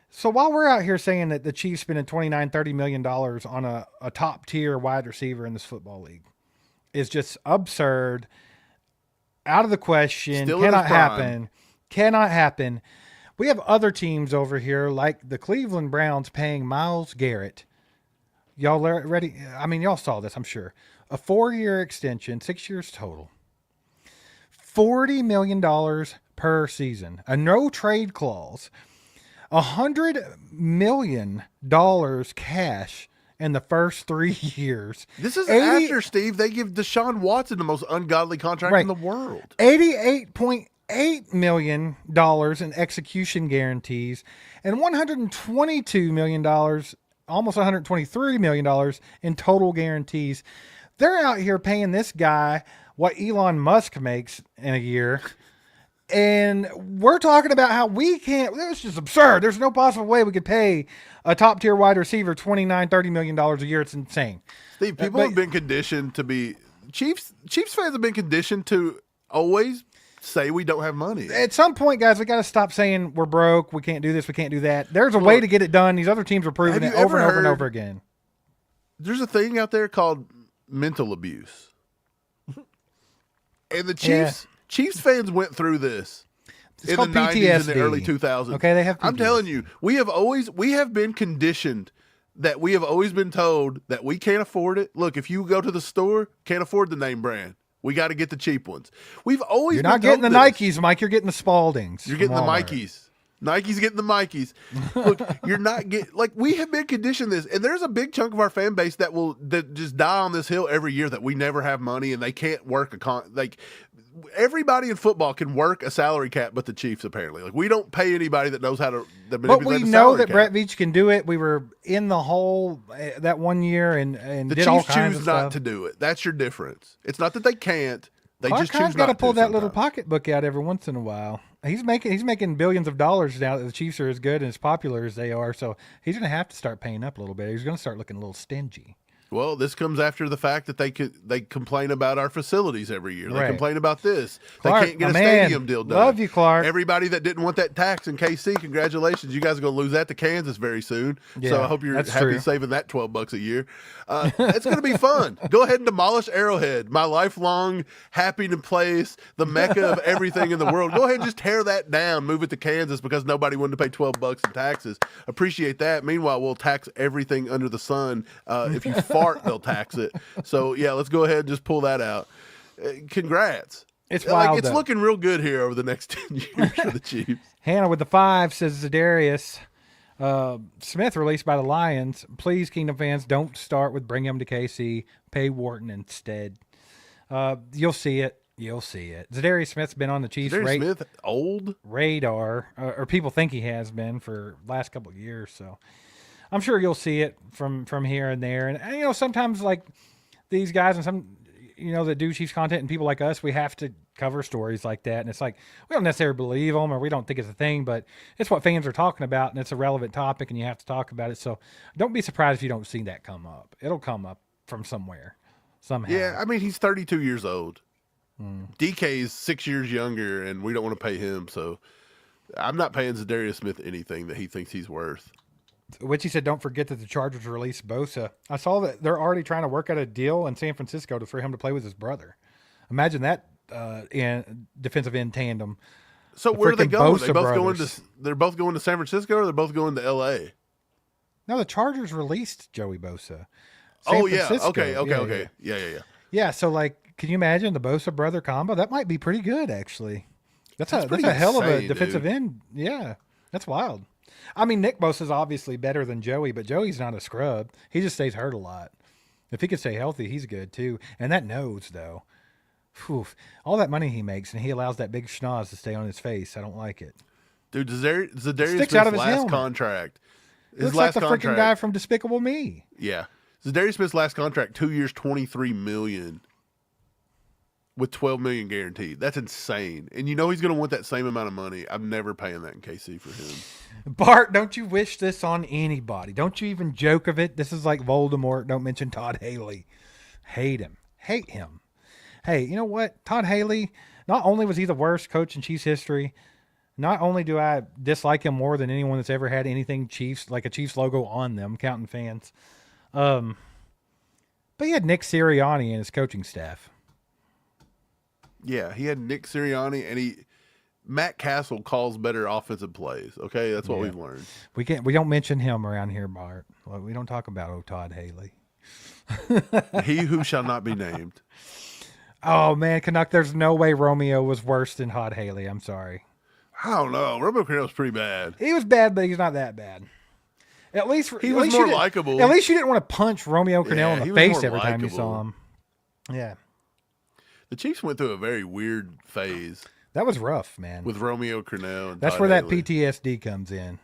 So while we're out here saying that the Chiefs spending $29, $30 million on a top-tier wide receiver in this football league is just absurd, out of the question, cannot happen. We have other teams over here like the Cleveland Browns paying Myles Garrett. Y'all ready? I mean, y'all saw this, I'm sure. A 4-year extension, 6 years total. $40 million per season. A no-trade clause. $100 million cash in the first 3 years. This is after, Steve, they give Deshaun Watson the most ungodly contract in the world. $88.8 million in execution guarantees and $122 million, almost $123 million in total guarantees. They're out here paying this guy what Elon Musk makes in a year. And we're talking about how we can't. It's just absurd. There's no possible way we could pay a top tier wide receiver $29-30 million a year. It's insane. Steve, people have been conditioned to be Chiefs fans have been conditioned to always say we don't have money. At some point, guys, we got to stop saying we're broke. We can't do this. We can't do that. There's a way to get it done. These other teams are proving it over and over and over again. There's a thing out there called mental abuse, and the Chiefs fans went through this in the 90s and the early 2000s. Okay, they have PTSD. I'm telling you, we have been conditioned that we have always been told that we can't afford it. Look, if you go to the store, can't afford the name brand. We got to get the cheap ones. We've always You're not getting the Nikes, Mike. You're getting the Spaldings. You're getting the Mikeys. Nike's getting the Mikeys. Look, you're not getting, like, we have been conditioned this, and there's a big chunk of our fan base that just die on this hill every year that we never have money and they can't work everybody in football can work a salary cap, but the Chiefs apparently. Like, we don't pay anybody that knows how to manipulate But we know that cap. Brett Veach can do it. We were in the hole that one year and the did Chiefs all kinds choose of not stuff. to do it. That's your difference. It's not that they can't. They Clark just choose Hunt's not got to pull that sometimes. little pocketbook out every once in a while. He's making billions of dollars now that the Chiefs are as good and as popular as they are. So he's going to have to start paying up a little bit. He's going to start looking a little stingy. Well, this comes after the fact that they complain about our facilities every year. They Right. complain about this. Clark, they can't get a my man, stadium deal done. love you, Clark. Everybody that didn't want that tax in KC, congratulations. You guys are going to lose that to Kansas very soon. So Yeah, I hope you're that's happy true. saving that $12 a year. It's going to be fun. Go ahead and demolish Arrowhead, my lifelong happy place, the mecca of everything in the world. Go ahead and just tear that down, move it to Kansas because nobody wanted to pay $12 in taxes. Appreciate that. Meanwhile, we'll tax everything under the sun. If you fart, they'll tax it. So yeah, let's go ahead and just pull that out. Congrats. It's wild. It's looking real good here over the next 10 years for the Chiefs. Hannah with the 5 says Zadarius Smith released by the Lions. Please, Kingdom fans, don't start with bring him to KC. Pay Wharton instead. You'll see it. You'll see it. Zadarius Smith's been on the Chiefs Smith, old radar, or people think he has been for the last couple of years. So I'm sure you'll see it from here and there. And sometimes like these guys and some, that do Chiefs content and people like us, we have to cover stories like that. And it's like, we don't necessarily believe them or we don't think it's a thing, but it's what fans are talking about and it's a relevant topic and you have to talk about it. So don't be surprised if you don't see that come up. It'll come up from somewhere, somehow. Yeah, I mean, he's 32 years old. DK is 6 years younger and we don't want to pay him. So I'm not paying Zadarius Smith anything that he thinks he's worth. Which he said, don't forget that the Chargers released Bosa. I saw that they're already trying to work out a deal in San Francisco for him to play with his brother. Imagine that in defensive end tandem. So where are they going? Bosa They're both going to San Francisco or they're both going to L.A.? No, the Chargers released Joey Bosa. Francisco. Okay. Yeah. Yeah, so like, can you imagine the Bosa brother combo? That might be pretty good, actually. That's a pretty hell of a insane, defensive dude. end. Yeah, that's wild. I mean, Nick Bosa's obviously better than Joey, but Joey's not a scrub. He just stays hurt a lot. If he could stay healthy, he's good too. And that nose, though. Whew, all that money he makes, and he allows that big schnoz to stay on his face. I don't like it. Dude, Zadarius Sticks out of Smith's his last helmet. contract. He looks like the freaking guy from Despicable Me. Yeah. Zadarius Smith's last contract, 2 years, $23 million. With $12 million guaranteed. That's insane. And he's going to want that same amount of money. I'm never paying that in KC for him. Bart, don't you wish this on anybody? Don't you even joke of it? This is like Voldemort. Don't mention Todd Haley. Hate him. Hate him. Hey, you know what? Todd Haley, not only was he the worst coach in Chiefs history, not only do I dislike him more than anyone that's ever had anything Chiefs, like a Chiefs logo on them, counting fans, but he had Nick Sirianni and his coaching staff. Yeah, he had Nick Sirianni, and Matt Castle calls better offensive plays. Okay, that's what we've learned. We don't mention him around here, Bart. We don't talk about Todd Haley. He who shall not be named. Oh man, Canuck, there's no way Romeo was worse than Todd Haley. I'm sorry. I don't know. Romeo Crennel was pretty bad. He was bad, but he's not that bad. At least he was more likable. At least you didn't want to punch Romeo Crennel in the face more every time you likable. saw him. Yeah. The Chiefs went through a very weird phase That was rough, man. with Romeo Crennel. And That's Todd where that Haley. PTSD comes in.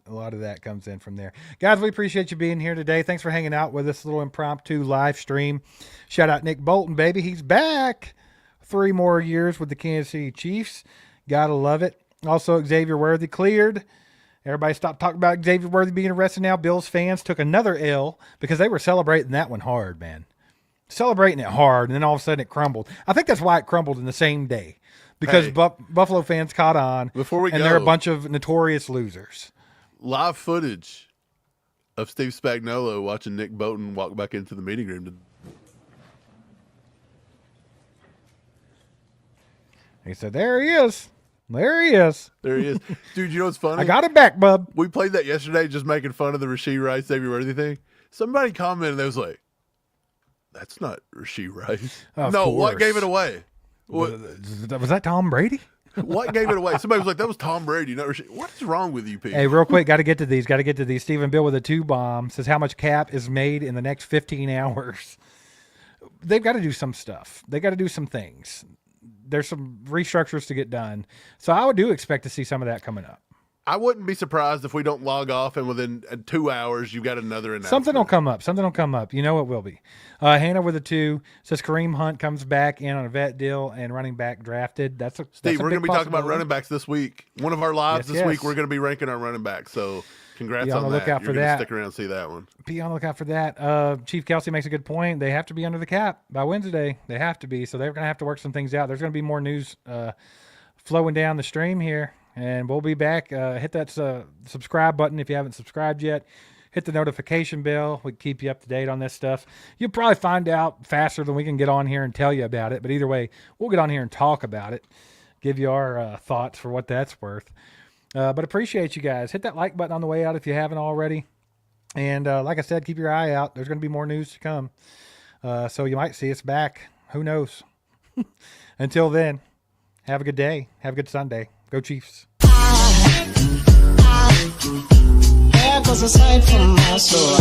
A lot of that comes in from there. Guys, we appreciate you being here today. Thanks for hanging out with us. A little impromptu live stream. Shout out Nick Bolton, baby. He's back. 3 more years with the Kansas City Chiefs. Gotta love it. Also, Xavier Worthy cleared. Everybody stopped talking about Xavier Worthy being arrested now. Bills fans took another L because they were celebrating that one hard, man. Celebrating it hard, and then all of a sudden it crumbled. I think that's why it crumbled in the same day because Hey, Buffalo fans caught on. Before we and go, they're a bunch of notorious losers. live footage of Steve Spagnuolo watching Nick Bolton walk back into the meeting room. He said, "There he is. There he is. There he is. Dude, you know what's funny? I got it back, bub." We played that yesterday just making fun of the Rasheed Rice, Xavier Worthy thing. Somebody commented, they was like, that's not Rasheed Rice. Of no, course. what gave it away? What, Was that Tom Brady? what gave it away? Somebody was like, that was Tom Brady, not Rasheed. What is wrong with you people? Hey, real quick, got to get to these. Stephen Bill with a 2-bomb says how much cap is made in the next 15 hours. They've got to do some stuff. They got to do some things. There's some restructures to get done. So I do expect to see some of that coming up. I wouldn't be surprised if we don't log off and within 2 hours you've got another announcement. Something will come up. Something will come up. You know it will be. Hannah with a 2 says Kareem Hunt comes back in on a vet deal and running back drafted. That's a Steve, that's a we're big going to be talking about possibility. running backs this week. One of our lives Yes, this week, yes. we're going to be ranking our running backs. So congrats Be on on the that. lookout for You're gonna that. Stick around and see that one. Be on the lookout for that. Chief Kelsey makes a good point. They have to be under the cap by Wednesday. They have to be. So they're going to have to work some things out. There's going to be more news flowing down the stream here. And we'll be back. Hit that subscribe button if you haven't subscribed yet. Hit the notification bell. We can keep you up to date on this stuff. You'll probably find out faster than we can get on here and tell you about it. But either way, we'll get on here and talk about it. Give you our thoughts for what that's worth. But appreciate you guys. Hit that like button on the way out if you haven't already. And like I said, keep your eye out. There's going to be more news to come. So you might see us back. Who knows? Until then, have a good day. Have a good Sunday. Go Chiefs. There goes a sight from my soul.